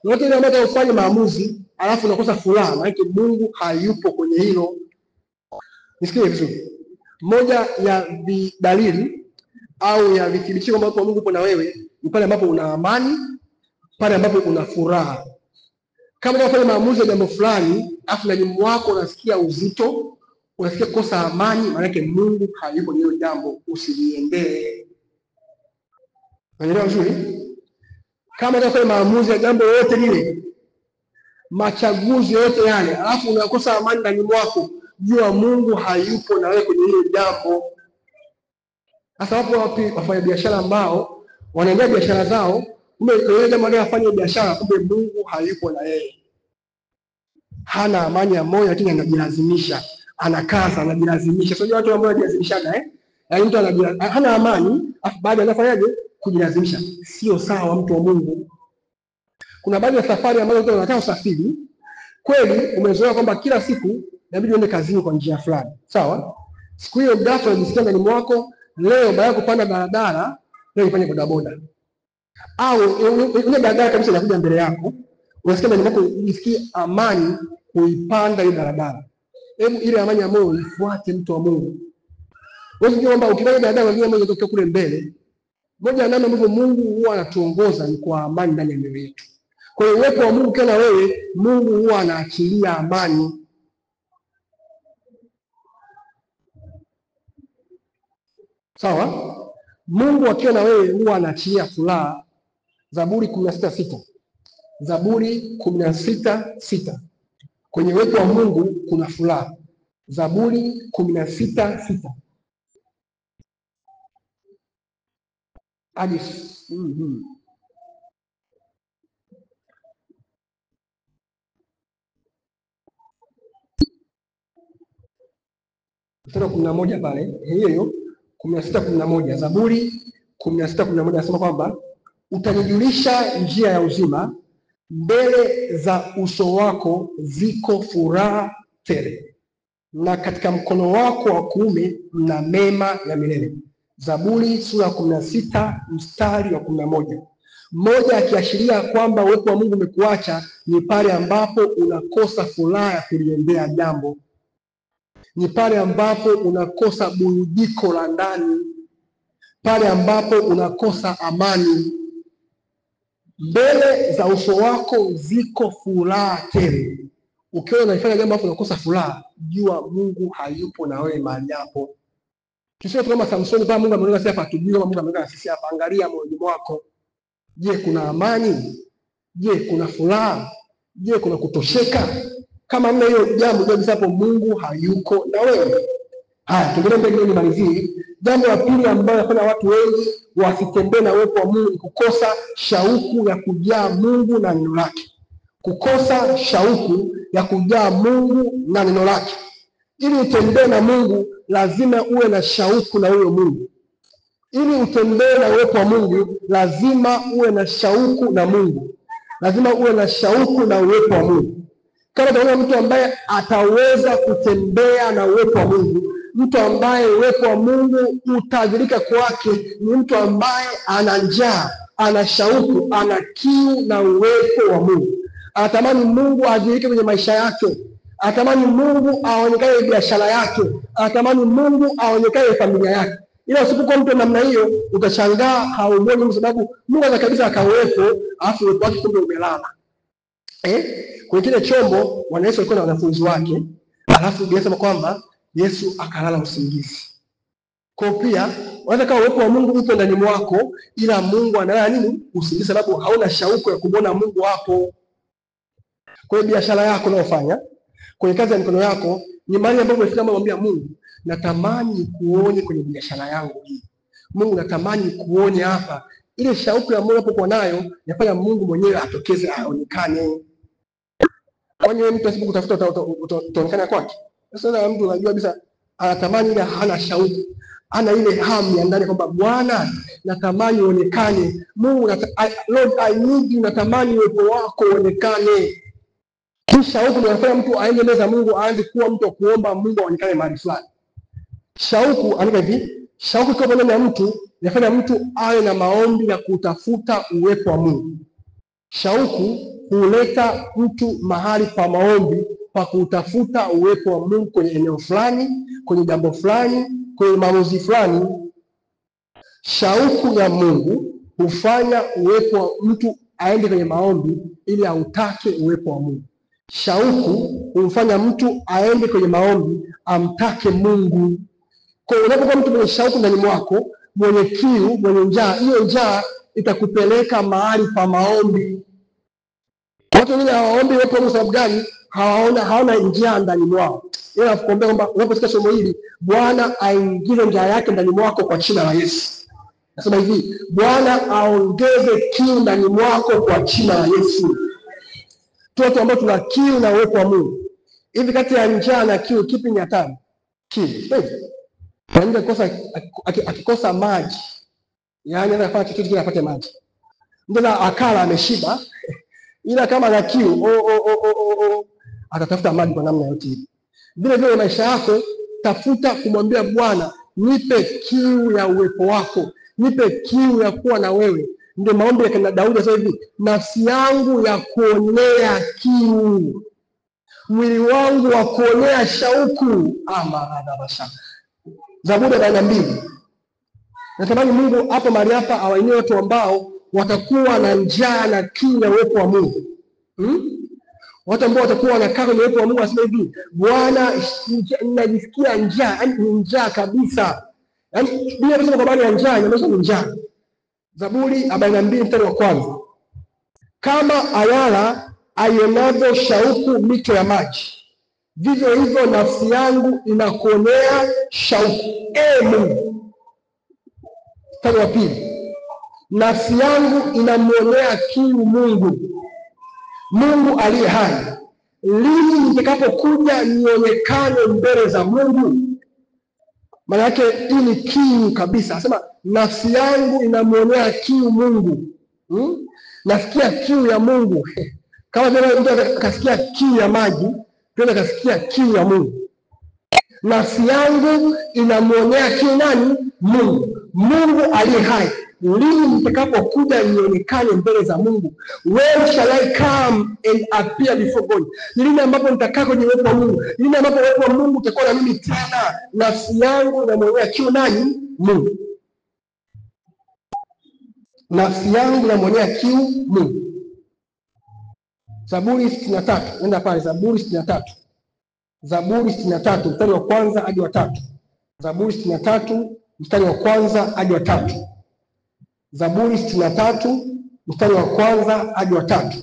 Na wote ambao wanafanya maamuzi, alafu unakosa furaha, maana Mungu hayupo kwenye hilo. Nisikie vizuri. Moja ya dalili au ya vithibitisho kwamba uwepo wa Mungu upo na wewe ni pale ambapo una amani, pale ambapo una furaha. Kama unafanya maamuzi ya jambo fulani, afu ndani mwako unasikia uzito, unasikia kosa amani, maana yake Mungu hayupo kwenye hilo jambo, usiliendee. Unaelewa vizuri? Kama unafanya maamuzi ya jambo yote lile, machaguzi yote yale, alafu unakosa amani ndani mwako, jua Mungu hayupo na wewe kwenye hilo jambo. Sasa hapo wapi wafanya biashara ambao wanaendea biashara zao, kumbe yeye jamaa anafanya biashara, kumbe Mungu hayupo na yeye. Hana amani ya moyo, lakini anajilazimisha, anakaza, anajilazimisha. Sio watu ambao wanajilazimishaga yaani mtu hana amani, afu baada anafanyaje? Kujilazimisha. Sio sawa mtu wa Mungu. Kuna baadhi ya safari ambazo mtu anataka usafiri, kweli umezoea kwamba kila siku inabidi uende kazini kwa njia fulani. Sawa? Siku hiyo ghafla unajisikia ndani mwako, leo baada ya kupanda daladala, leo ifanye bodaboda. Au ile daladala kabisa inakuja mbele yako, unasikia ndani mwako unisikie amani kuipanda ile daladala. Hebu ile amani ya moyo ifuate mtu wa Mungu. Wewe unajua kwamba ukipanda daladala unajua moyo unatokea kule mbele. Moja ya namna ambavyo Mungu huwa anatuongoza ni kwa amani ndani ya mioyo yetu. Kwa hiyo uwepo wa Mungu kana wewe, Mungu huwa anaachilia amani. Sawa? Mungu akiwa na wewe huwa anaachilia furaha. Zaburi 16:6. Zaburi 16:6. Kwenye uwepo wa Mungu kuna furaha. Zaburi 16:6. Hadi mstari wa 11 pale, hiyo 16:11. Zaburi 16:11 nasema kwamba utanijulisha njia ya uzima, mbele za uso wako ziko furaha tele, na katika mkono wako wa kuume mna mema ya milele. Zaburi sura 16 mstari wa 11. Mmoja akiashiria kwamba uwepo wa Mungu umekuacha ni pale ambapo unakosa furaha ya kuliendea jambo, ni pale ambapo unakosa burudiko la ndani, pale ambapo unakosa amani. Mbele za uso wako ziko furaha tele. Ukiwa unaifanya jambo hapo unakosa furaha, jua Mungu hayupo na wewe mahali hapo. Tuseme kama Samsoni pale Mungu ameweka sisi hapa, tujue kama Mungu ameweka sisi hapa. Angalia moyoni mwako. Je, kuna amani? Je, kuna furaha? Je, kuna kutosheka? Kama mna hiyo jambo, ndio hapo Mungu hayuko na wewe. Haya, tuendelee mbele nimalizie. Jambo la pili ambalo linafanya watu wengi wasitembee na uwepo wa Mungu ni kukosa shauku ya kujaa Mungu na neno lake. Kukosa shauku ya kujaa Mungu na neno lake. Ili utembee na Mungu lazima uwe na shauku na huyo Mungu. Ili utembee na uwepo wa Mungu lazima uwe na shauku na Mungu. Lazima uwe na shauku na uwepo wa Mungu. Kama utaona mtu ambaye ataweza kutembea na uwepo wa Mungu, mtu ambaye uwepo wa Mungu utadhirika kwake, ni mtu ambaye ana njaa, ana shauku, ana kiu na uwepo wa Mungu. Anatamani Mungu adhirike kwenye maisha yake. Anatamani Mungu aonekane biashara yake. Anatamani Mungu aonekane familia yake. Ila usipokuwa mtu namna hiyo, utashangaa haumwoni Mungu, sababu Mungu ana kabisa akawepo, alafu uwepo wake kumbe umelala. Kwenye kile chombo Bwana Yesu alikuwa na wanafunzi wake, alafu Biblia inasema kwamba Yesu akalala usingizi. Kwa pia unaweza kama uwepo wa Mungu upo ndani mwako, ila Mungu analala nini? Usingizi, sababu hauna shauku ya kumwona Mungu hapo. Kwa biashara yako unayofanya, kwenye kazi ya mikono yako, ni mahali ambapo umefika mwambia Mungu, natamani kuone kwenye biashara yangu hii. Mungu, natamani kuone hapa. Ile shauku ya Mungu hapo nayo yafanya Mungu mwenyewe atokeze, aonekane. Kwani wewe mtu asipokutafuta utaonekana kwake? Sasa mtu unajua kabisa anatamani, ile hana shauku, ana ile hamu ya ndani kwamba Bwana, natamani uonekane. Mungu, Lord, I need you, natamani uwepo wako uonekane. Kisha huko inafanya mtu aende mbele za Mungu, aanze kuwa mtu kuomba Mungu aonekane mahali fulani. Shauku andika hivi, shauku kwa ndani ya mtu inafanya mtu awe na maombi na kutafuta uwepo wa Mungu. Shauku huleta mtu mahali pa maombi pa kutafuta uwepo wa Mungu kwenye eneo fulani, kwenye jambo fulani, kwenye maamuzi fulani. Shauku ya Mungu hufanya uwepo wa mtu aende kwenye maombi ili autake uwepo wa Mungu. Shauku humfanya mtu aende kwenye maombi amtake Mungu. Kwa hiyo unapokuwa mtu mwenye shauku ndani mwako, mwenye kiu, mwenye njaa, hiyo njaa itakupeleka mahali pa maombi. Watu wengine hawaombi uwepo wa Mungu sababu gani? Hawana njaa ndani mwao. Yeye anakuombea kwamba unaposikia somo hili, Bwana aingize njaa yake ndani mwako kwa jina la Yesu. Nasema hivi, Bwana aongeze kiu ndani mwako kwa jina la Yesu. Watu ambao tuna kiu na uwepo wa Mungu. Hivi kati ya njaa na kiu kipi ni hatari? Kiu. Ndio akikosa maji, yaani anafanya chochote kile apate maji. Ndio akala ameshiba, ila kama ana kiu atatafuta maji kwa namna yote ile. Vile vile maisha yako, tafuta kumwambia Bwana, nipe kiu ya uwepo wako, nipe kiu ya kuwa na wewe. Ndio maombi ya kina Daudi sasa hivi, nafsi yangu ya kuonea kiu, mwili wangu wa kuonea shauku. Zaburi 42. Natamani Mungu hapo mahali hapa awainue watu ambao watakuwa na njaa na kiu ya uwepo wa Mungu. Watu ambao watakuwa wanakaa kwenye uwepo wa Mungu wasema hivi, Bwana, ninajisikia njaa, yaani ni njaa kabisa. Yaani Biblia inasema kwa habari ya njaa, inamaanisha ni njaa. Zaburi 42 mstari wa kwanza. Kama ayala aionavyo shauku mito ya maji, vivyo hivyo nafsi yangu inakuonea shauku, Mungu. Mstari wa pili. Nafsi yangu inamuonea kiu Mungu, Mungu aliye hai. Lini nitakapokuja nionekane mbele za Mungu? Maana yake hii ni kiu kabisa. Anasema nafsi yangu inamuonea kiu Mungu. Nasikia kiu ya Mungu. Kama vile mtu akasikia kiu ya maji, pia akasikia kiu ya Mungu. Nafsi yangu inamuonea kiu nani? Mungu, Mungu aliye hai. Lini nitakapokuja nionekane mbele za Mungu? When shall I come and appear before God? Lini ambapo nitakaa kwenye uwepo wa Mungu? Lini ambapo uwepo wa Mungu utakuwa na mimi tena? Nafsi yangu inamwonea kiu nani? Mungu. Nafsi yangu inamwonea kiu Mungu. Zaburi 63, nenda pale Zaburi 63. Zaburi 63 mstari wa kwanza hadi wa tatu. Zaburi 63 mstari wa kwanza hadi wa tatu. Zaburi 63 mstari wa kwanza hadi wa tatu.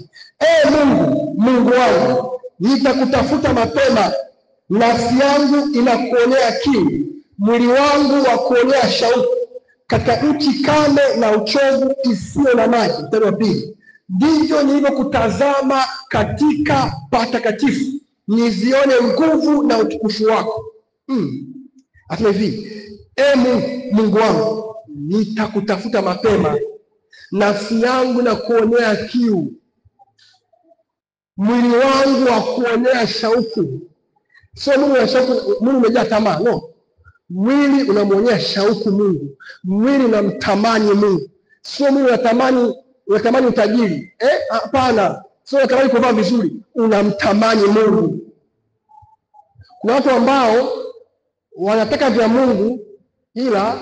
Mungu, Mungu wangu, nitakutafuta mapema, nafsi yangu inakuonea kiu, mwili wangu wa kuonea shauku, katika nchi kame na uchovu isiyo na maji. Mstari wa pili. Ndivyo nilivyokutazama katika patakatifu, nizione nguvu na utukufu wako. Asema hivi, Mungu wangu, nitakutafuta mapema, nafsi yangu na kuonea kiu, mwili wangu wa kuonea shauku. Sio Mungu na shauku, Mungu umejaa tamaa, no. Mwili unamuonea shauku Mungu, mwili unamtamani Mungu. Sio Mungu unatamani utajiri, hapana. Sio unatamani kuvaa vizuri, unamtamani Mungu. Kuna watu ambao wanataka vya Mungu ila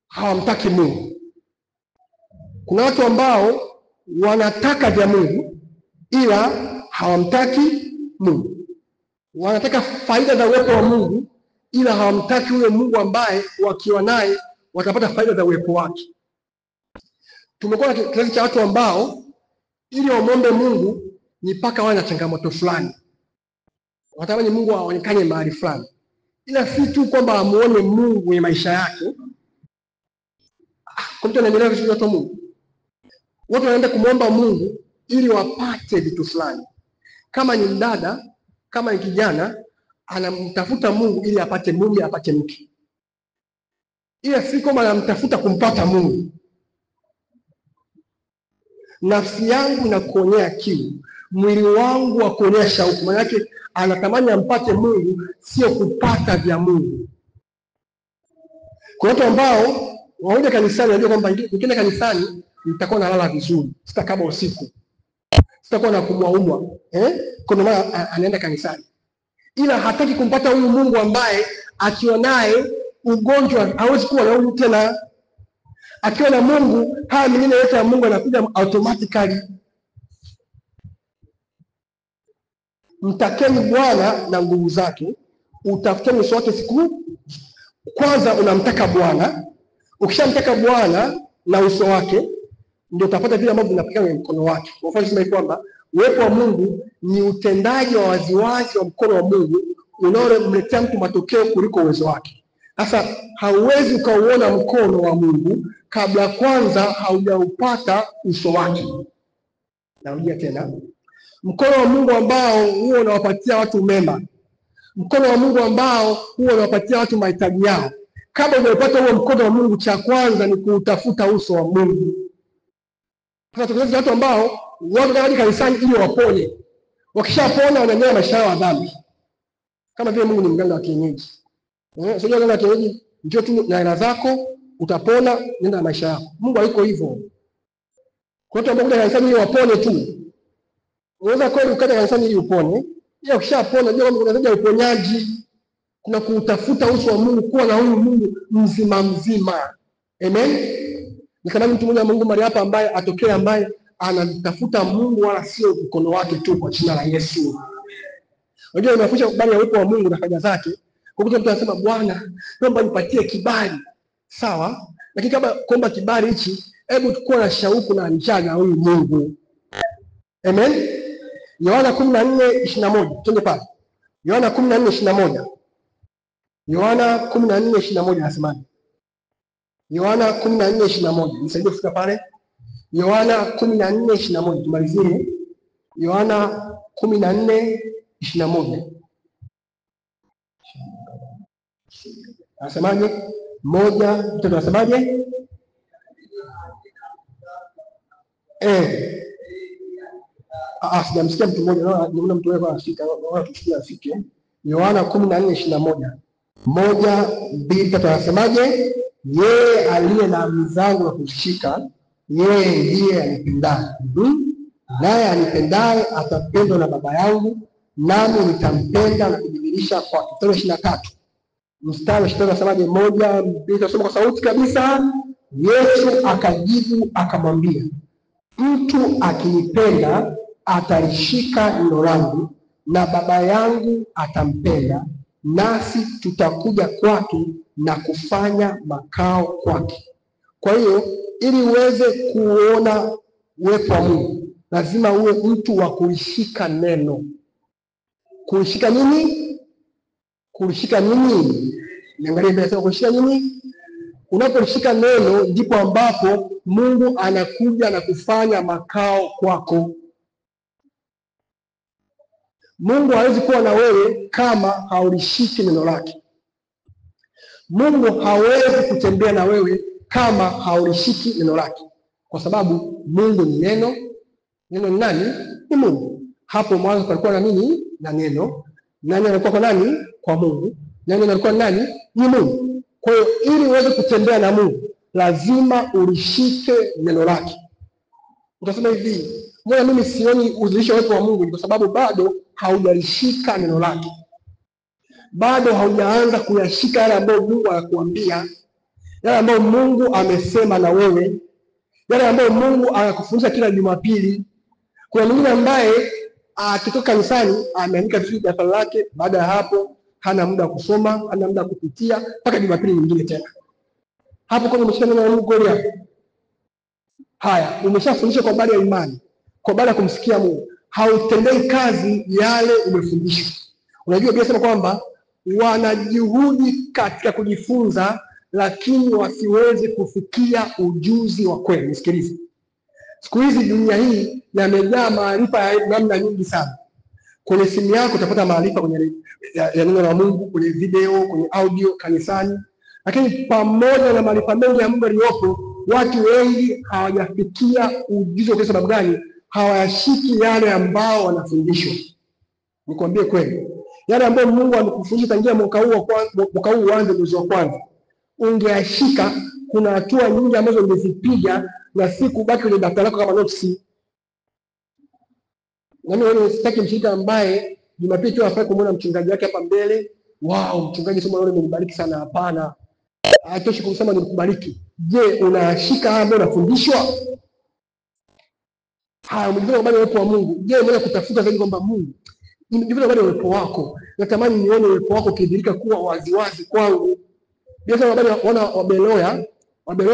hawamtaki Mungu. Kuna watu ambao wanataka vya Mungu ila hawamtaki Mungu. Wanataka faida za uwepo wa Mungu ila hawamtaki huyo Mungu ambaye wakiwa naye watapata faida za uwepo wake. Tumekuwa na kizazi cha watu ambao ili wamwombe Mungu ni mpaka wawe na changamoto fulani. Watamani Mungu aonekane mahali fulani. Ila si tu kwamba amuone Mungu kwenye maisha yake. Kwa mtu anaendelea vizuri watu wa Mungu. Watu wanaenda kumwomba Mungu ili wapate vitu fulani. Kama ni mdada, kama ni kijana, anamtafuta Mungu ili apate mume, apate mke. Ila si kwamba anamtafuta kumpata Mungu. Nafsi yangu inakuonea kiu, mwili wangu wa kuonea shauku. Maana yake anatamani ampate Mungu, sio kupata vya Mungu. Kwa watu ambao waoja kanisani, wanajua kwamba nikienda kanisani nitakuwa nalala vizuri, sitakaba usiku, sitakuwa na kumwaumwa, kwa maana anaenda kanisani. Ila hataki kumpata huyu Mungu ambaye akiwa naye ugonjwa hawezi kuwa na huyu tena. Akiwa na Mungu, haya mengine yote ya Mungu anakuja automatically. Mtakeni Bwana na nguvu zake, utafuteni uso wake siku. Kwanza unamtaka Bwana, ukishamtaka Bwana na uso wake, ndio utapata vile ambavyo vinapatikana kwenye mkono wake. Kwa mfano sema kwamba uwepo wa Mungu ni utendaji wa waziwazi wa mkono wa Mungu unaomletea mtu matokeo kuliko uwezo wake. Sasa hauwezi ukauona mkono wa Mungu kabla kwanza haujaupata uso wake. Narudia tena. Mkono wa Mungu ambao huo unawapatia watu mema. Mkono wa Mungu ambao huo unawapatia watu mahitaji yao. Kabla hujapata huo mkono wa Mungu, cha kwanza ni kutafuta uso wa Mungu. Sasa tukianza watu ambao watu wanaenda kanisani ili wapone. Wakishapona wanaendelea maisha yao ya dhambi. Kama vile Mungu ni mganga wa kienyeji. Sio mganga wa kienyeji, njoo tu na hela zako, utapona, nenda na maisha yako. Mungu hayuko hivyo. Kwa watu ambao wanaenda kanisani ili wapone tu. Unaweza kweli ukata kanisani ili upone, ila ukishapona ndio kwamba kuna zaidi ya uponyaji, kuna kutafuta uso wa Mungu, kuwa na huyu Mungu mzima mzima. Amen. Nikamani mtu mmoja wa Mungu mahali hapa ambaye atokee, ambaye anatafuta Mungu wala sio mkono wake tu, kwa jina la Yesu. Unajua unafundisha habari ya uwepo wa Mungu na haja zake. Kwa mtu anasema Bwana, naomba nipatie kibali. Sawa? Lakini kama kuomba kibali hichi, hebu tukue na shauku na njaa na huyu Mungu. Amen. Yohana 14:21. Twende pale. Yohana 14:21. Yohana 14:21 nasemaje? Yohana 14:21. Nisaidie kufika pale. Yohana 14:21 tumalizie. Yohana 14:21. Nasemaje? Moja, mtu anasemaje? Sijamsikia mtu mmoja, naona mtu wewe anafika, naona tusikie afike. Yohana 14:21. 1, 2, 3 anasemaje? Yeye aliye na amri zangu na kuzishika, yeye ndiye anipendaye. Naye anipendaye atapendwa na Baba yangu, nami nitampenda na kujidhihirisha kwake. 23. Mstari wa 23 anasemaje? 1, 2, tunasoma kwa sauti kabisa. Yesu akajibu akamwambia, mtu akinipenda atalishika neno langu, na Baba yangu atampenda, nasi tutakuja kwake na kufanya makao kwake. Kwa hiyo ili uweze kuona uwepo wa Mungu, lazima uwe mtu wa kulishika neno. Kulishika nini? Kulishika nini? Niangalie mbele sasa, kulishika nini? Unapolishika neno ndipo ambapo Mungu anakuja na kufanya makao kwako. Mungu hawezi kuwa na wewe kama haulishiki neno lake. Mungu hawezi kutembea na wewe kama haulishiki neno lake, kwa sababu Mungu ni neno. Neno ni nani? Ni Mungu. Hapo mwanzo palikuwa na nini? Na neno. Nani alikuwa kwa nani? Kwa Mungu. Nani alikuwa nani? Ni Mungu. Kwa hiyo ili uweze kutembea na Mungu, lazima ulishike neno lake. Utasema hivi, mbona mimi sioni udhihirisho uwepo wa Mungu? Kwa sababu bado haujalishika neno lake. Bado haujaanza kuyashika yale ambayo Mungu anakuambia, yale ambayo Mungu amesema na wewe, yale ambayo Mungu anakufundisha kila Jumapili. Kuna mwingine ambaye akitoka kanisani ameandika vizuri daftari lake, baada ya hapo hana muda wa kusoma, hana muda wa kupitia mpaka Jumapili nyingine tena. Hapo kwa umeshika neno la Mungu kweli hapo? Haya, umeshafundishwa kwa habari ya imani, kwa habari ya kumsikia Mungu, hautendei kazi yale umefundishwa. Unajua Biblia inasema kwamba wanajuhudi katika kujifunza, lakini wasiwezi kufikia ujuzi wa kweli. Nisikilize. Siku hizi dunia hii yamejaa maarifa ya namna nyingi sana. Kwenye simu yako utapata maarifa kwenye ya neno la Mungu, kwenye video, kwenye audio kanisani. Lakini pamoja na maarifa mengi ya Mungu yaliyopo, watu wengi hawajafikia ujuzi wa kwa sababu gani? Hawayashiki yale ambao wanafundishwa. Nikwambie kweli, yale ambayo Mungu amekufundisha tangia mwaka huu uanze mwezi wa kwanza, ungeashika, kuna hatua nyingi ambazo ungezipiga na si kubaki kwenye daftari lako kama notes. Nami wewe sitaki mshirika ambaye Jumapili tu afanye kumuona mchungaji wake hapa mbele, wow, mchungaji somo leo umenibariki sana. Hapana. Hatoshi kusema nikubariki. Je, unashika haya ambayo unafundishwa? Haya, umejifunza habari ya uwepo wa Mungu. Je, umeanza kutafuta zaidi kwamba Mungu, nimejifunza habari ya uwepo wako, natamani nione uwepo wako ukidhihirika kuwa waziwazi kwangu. Bila habari wana Wabeloya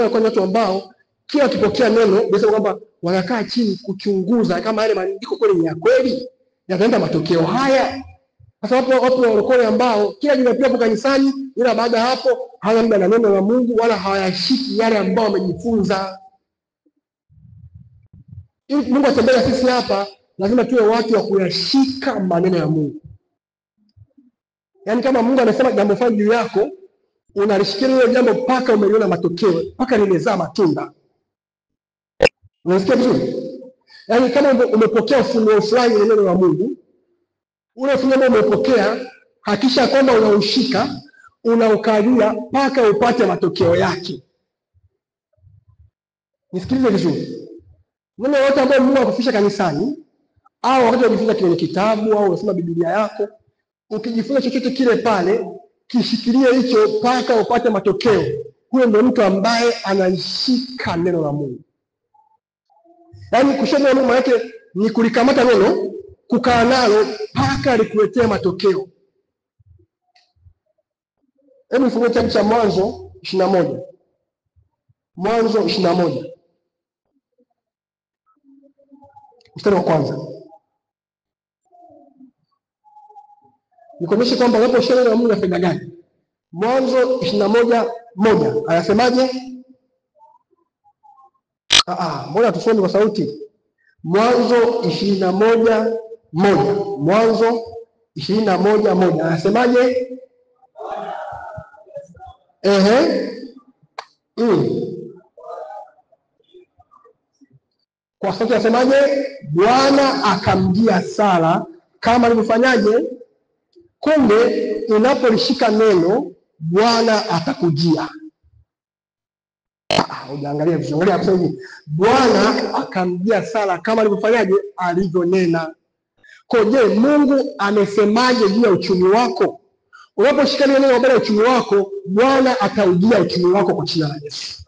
kwa watu ambao kila wakipokea neno, bila kwamba wanakaa chini kuchunguza kama yale maandiko kweli ni ya kweli, yataenda matokeo haya. Kwa sababu watu walokole ambao kila Jumapili hapo kanisani, ila baada ya hapo hawana muda na neno la Mungu wala hawayashiki yale ambao wamejifunza. Ili Mungu atembee sisi hapa, lazima tuwe watu wa kuyashika maneno ya Mungu. Yaani kama Mungu anasema jambo fulani juu yako, unalishikilia hilo jambo mpaka umeliona matokeo, mpaka limezaa matunda. Unasikia vizuri? Yaani kama umepokea ufunuo fulani wa neno la Mungu, ule ufunuo ambao umepokea, hakisha kwamba unaushika, unaukalia mpaka upate matokeo yake. Nisikilize vizuri. Neno lote ambalo Mungu anakufundisha kanisani, au wakati unajifunza kwenye kitabu au unasoma Biblia yako, ukijifunza chochote kile pale, kishikilie hicho mpaka upate matokeo. huyo ndio mtu ambaye anashika neno la Mungu. Yaani kushika neno maana yake ni kulikamata neno, kukaa nalo mpaka likuletee matokeo. Hebu nifungue kitabu cha Mwanzo 21. Mwanzo 21. Mstari wa kwanza. Nikuonyeshe kwamba unaposhika neno la Mungu una faida gani. Mwanzo 21:1. Anasemaje? Mbona tusome kwa sauti? Mwanzo 21:1. Mwanzo 21:1. Anasemaje? Kwa sauti anasemaje? Bwana akamjia Sara kama alivyofanyaje? Kumbe unapolishika neno Bwana atakujia. Unaangalia vizuri hapo hivi. Bwana akamjia Sara kama alivyofanyaje? Alivyonena. Kwa je, Mungu amesemaje juu ya uchumi wako? Unaposhika neno habari ya uchumi wako, Bwana ataujia uchumi wako kwa jina la Yesu.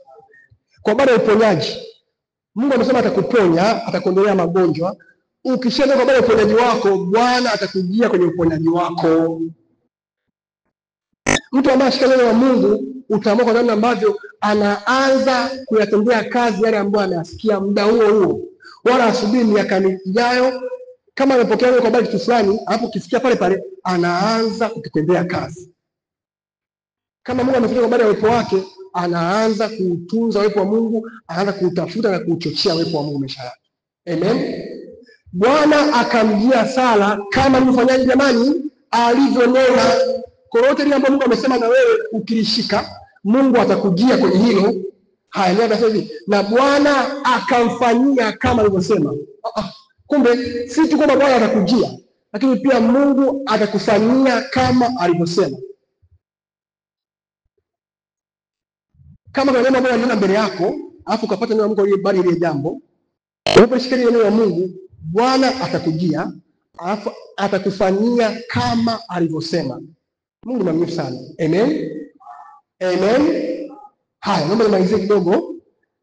Kwa habari ya uponyaji, Mungu amesema atakuponya, atakuondolea magonjwa. Ukishika habari ya uponyaji wako, Bwana atakujia kwenye uponyaji wako. Mtu ambaye anashika neno la Mungu, utaamua kwa namna ambavyo anaanza kuyatendea kazi yale ambayo anasikia muda huo. Wala asubiri miaka ijayo. Kama amepokea neno kwa habari kitu fulani, hapo kisikia pale pale anaanza kukitendea kazi. Kama Mungu amefanya habari ya uwepo wake, anaanza kuutunza uwepo wa Mungu, anaanza kuutafuta na kuuchochea uwepo wa Mungu maisha yake. Amen. Bwana akamjia Sara kama alivyofanyaje jamani? Alivyonena. Kwa yote ile ambayo Mungu amesema na wewe ukilishika, Mungu atakujia kwenye hilo. Haya, ndio anasema hivi, na Bwana akamfanyia kama alivyosema. Kumbe si tu kwamba Bwana atakujia, lakini pia Mungu atakufanyia kama alivyosema. Kama kuna neno ambalo linanena mbele yako, alafu ukapata neno la Mungu bali ile jambo, unaposhika neno la Mungu, Bwana atakujia, alafu atakufanyia kama alivyosema. Mungu ni mwaminifu sana. Amen. Amen. Haya, naomba nimalizie kidogo.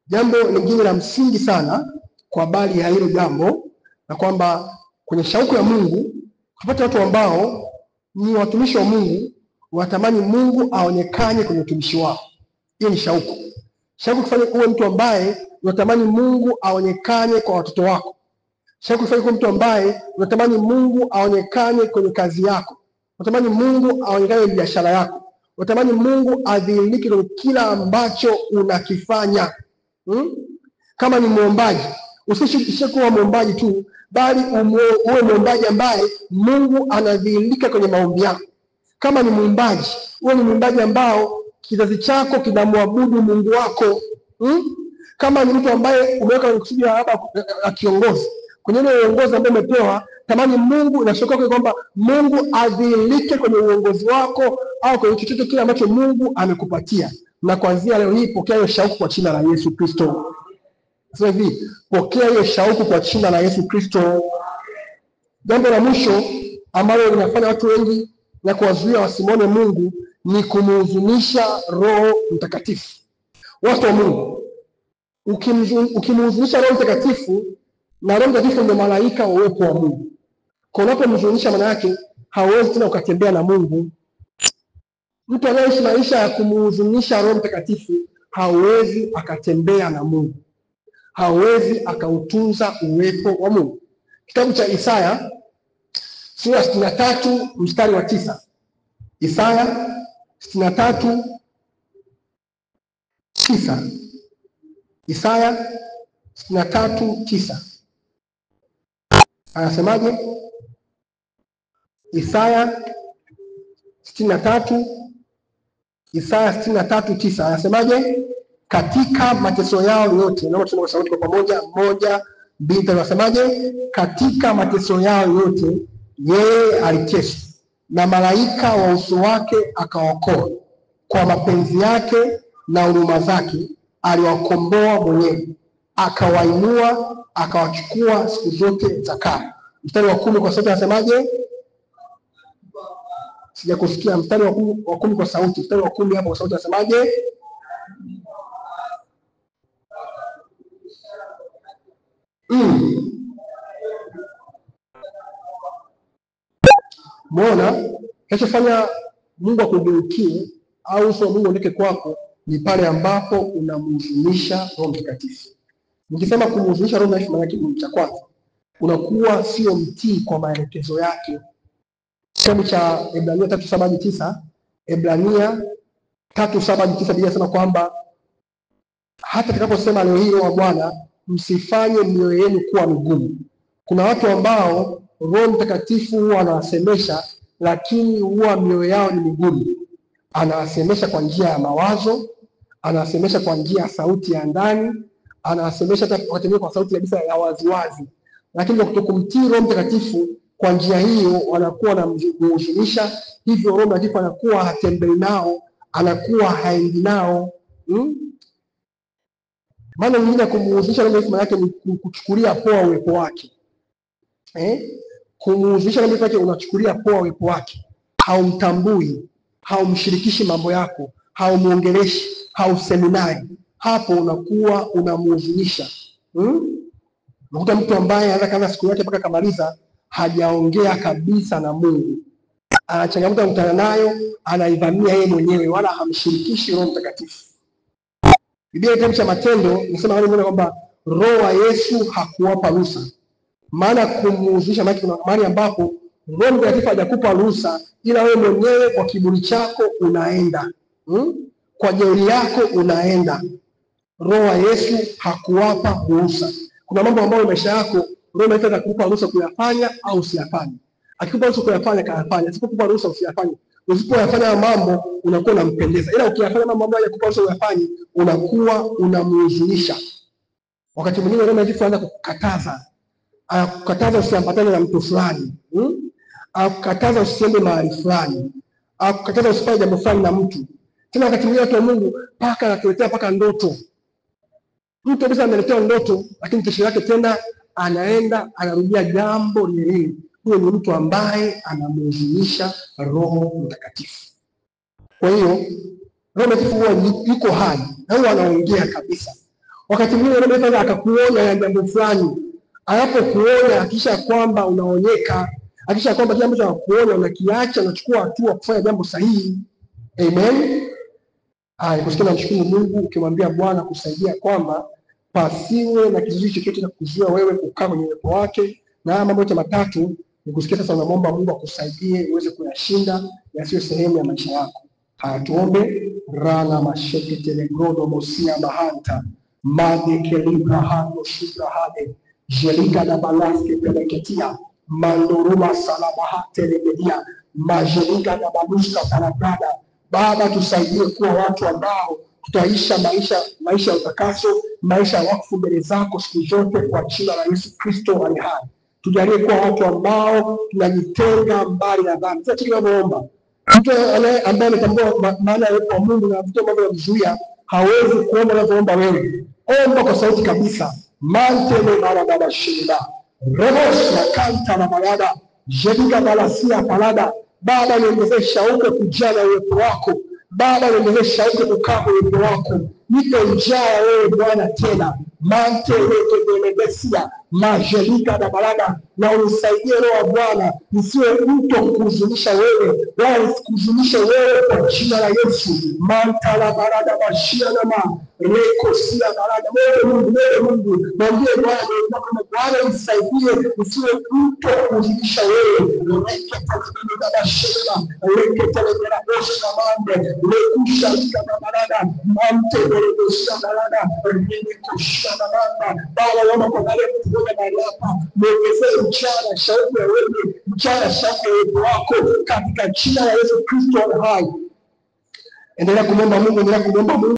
Jambo lingine la msingi sana kwa habari ya hilo jambo, na kwamba kwenye shauku ya Mungu, tupate watu ambao ni watumishi wa Mungu, watamani Mungu aonekane kwenye utumishi wao. Hiyo ni shauku. Shauku kufanya uwe mtu ambaye unatamani Mungu aonekane kwa watoto wako. Shauku kufanya kuwa mtu ambaye unatamani Mungu aonekane kwenye kazi yako. Unatamani Mungu aonekane kwenye biashara yako. Unatamani Mungu adhihirike kwenye kila ambacho unakifanya. Kama ni muombaji, usishikishe kuwa muombaji tu, bali uwe muombaji ambaye Mungu anadhihirika kwenye maombi yako. Kama ni muombaji, uwe ni muombaji ambao kizazi chako kinamwabudu Mungu wako. Kama ni mtu ambaye umeweka kwenye kusudi la baba akiongozi, kwenye ile uongozi ambao umepewa, tamani Mungu na shauku yako kwamba Mungu adhihirike kwenye uongozi wako au kwenye chochote kile ambacho Mungu amekupatia. Na kuanzia leo hii pokea hiyo shauku kwa jina la Yesu Kristo. Sasa hivi pokea hiyo shauku kwa jina la Yesu Kristo. Jambo la mwisho ambalo linafanya watu wengi na kuwazuia wasimwone Mungu ni kumhuzunisha Roho Mtakatifu. Watu wa Mungu, ukimhuzunisha Roho Mtakatifu, na Roho Mtakatifu ndio malaika wa uwepo wa Mungu. Kwa unapomhuzunisha, maana yake hauwezi tena ukatembea na Mungu. Mtu anayeishi maisha ya kumhuzunisha Roho Mtakatifu hawezi akatembea na Mungu, hawezi akautunza uwepo wa Mungu. Kitabu cha Isaya sura 63 mstari wa 9. Isaya 63:9. Isaya 63:9. Anasemaje? Isaya 63:9 anasemaje? Katika mateso yao yote, naomba tusome kwa sauti kwa pamoja, 1, 2, anasemaje? Katika mateso yao yote yeye aliteswa, na malaika wa uso wake akawaokoa. Kwa mapenzi yake na huruma zake aliwakomboa mwenyewe, akawainua, akawachukua siku zote za kale. Mstari wa 10 kwa sauti anasemaje? Sijakusikia. Mstari wa 10 kwa sauti. Mstari wa 10 hapo kwa sauti anasemaje? Mbona kinachofanya Mungu akugeukie au uso wa Mungu uoneke kwako ni pale ambapo unamhuzunisha Roho Mtakatifu. Nikisema kumhuzunisha Roho Mtakatifu, maana yake cha kwanza unakuwa sio mtii kwa maelekezo yake. Kitabu cha Ebrania 3:7-9, Ebrania 3:7-9, Biblia inasema kwamba hata tutakaposema leo hii wa Bwana, msifanye mioyo yenu kuwa migumu. Kuna watu ambao Roho Mtakatifu huwa anawasemesha, lakini huwa mioyo yao ni migumu. Anawasemesha kwa njia ya mawazo, anawasemesha kwa njia ya sauti ya ndani, anawasemesha hata kwa sauti kabisa ya waziwazi, lakini kwa kutokumtii Roho Mtakatifu kwa njia hiyo wanakuwa wanamhuzunisha. Hivyo Roho Mtakatifu anakuwa hatembei nao, anakuwa haendi nao. Maana nyingine ya kumhuzunisha Roho Mtakatifu yake ni kuchukulia poa uwepo wake. Kumhuzunisha Roho Mtakatifu unachukulia poa uwepo wake, haumtambui, haumshirikishi mambo yako, haumuongeleshi, hausemi naye. Hapo unakuwa unamhuzunisha. Unakuta mtu ambaye anaweza kaanza siku yake mpaka kamaliza hajaongea kabisa na Mungu. Ana changamoto anakutana nayo, anaivamia yeye mwenyewe, wala hamshirikishi Roho Mtakatifu. Biblia kitabu cha Matendo inasema wale kwamba Roho wa Yesu hakuwapa ruhusa. Maana kumhuzunisha kuna mahali ambapo Roho Mtakatifu hajakupa ruhusa, ila wewe mwenyewe kwa kiburi chako unaenda. Kwa jeuri yako unaenda. Roho wa Yesu hakuwapa ruhusa. Kuna mambo ambayo maisha yako Roho Mtakatifu atakupa ruhusa kuyafanya au usiyafanye. Akikupa ruhusa kuyafanya kayafanya, asipokupa ruhusa usiyafanye. Usipoyafanya mambo unakuwa unampendeza, ila ukiyafanya mambo ambayo hayakupa ruhusa uyafanye unakuwa unamhuzunisha. Wakati mwingine Roho Mtakatifu anaanza kukukataza, akukataza usiambatane na mtu fulani, akukataza usiende mahali fulani, akukataza usifanye jambo fulani na mtu. Tena wakati mwingine watu wa Mungu paka anatuletea paka ndoto. Mtu kabisa ameletea ndoto, lakini kesho yake tena anaenda anarudia jambo lile. Huyo ni mtu ambaye anamhuzunisha Roho Mtakatifu. Kwa hiyo Roho Mtakatifu huwa yuko hai na huwa anaongea kabisa. Wakati mwingine Roho Mtakatifu akakuonya ya jambo fulani, anapokuonya akisha kwamba unaonyeka, akisha kwamba kile ambacho anakuonya unakiacha, unachukua hatua kufanya jambo sahihi. Amen. Kusikia na mshukuru Mungu ukimwambia Bwana kusaidia kwamba pasiwe na kizuizi chochote cha kuzuia wewe kukaa kwenye uwepo wake. Na haya mambo yote matatu ni kusikia sasa, unamwomba Mungu akusaidie uweze kuyashinda yasiyo sehemu ya maisha yako. Tuombe. Rana mashekete legrodo mosia bahanta made kelibra hando shubra hade jelika da balaske peleketia mandoruma salabahate legedia majelika da baluska paragrada. Baba, tusaidie kuwa watu ambao tutaisha maisha ya utakaso, maisha ya wakfu mbele zako siku zote, kwa jina la Yesu Kristo aliye hai. Tujalie kuwa watu ambao tunajitenga mbali na dhambi. Sasa tunaomba mtu ambaye ametambua maana ya uwepo wa Mungu na vitu ambavyo vinamzuia hawezi kuomba unavyoomba wewe. Omba kwa sauti kabisa. Mantele mara baba shida. Rebos na kanta na malada. Jedika balasia palada. Baba, niongezee shauku kujaa uwepo wako. Baba, niongezee shauku kukaa kwenye uwepo wako. Nipe njaa wewe Bwana tena. Mantelekebesia majelika na balada, na unisaidie Roho wa Bwana nisiwe mtu wa kukuhuzunisha wewe, wala nisikuhuzunishe wewe, kwa jina la Yesu. Mantala balada bashia na ma rekosia balada. Mungu mwambie Bwana unisaidie nisiwe mtu wa kukuhuzunisha wewe. Reketa bashia reketa lebera boshi na mande rekusha kama balada mante rekosia balada rekusha na mande. Baba, wama kwa wale kutoka mahali hapa, mwongezee mchana shauku ya wewe, mchana shauku ya uwepo wako, katika jina la Yesu Kristo aliye hai. Endelea kumwomba Mungu, endelea kumwomba Mungu.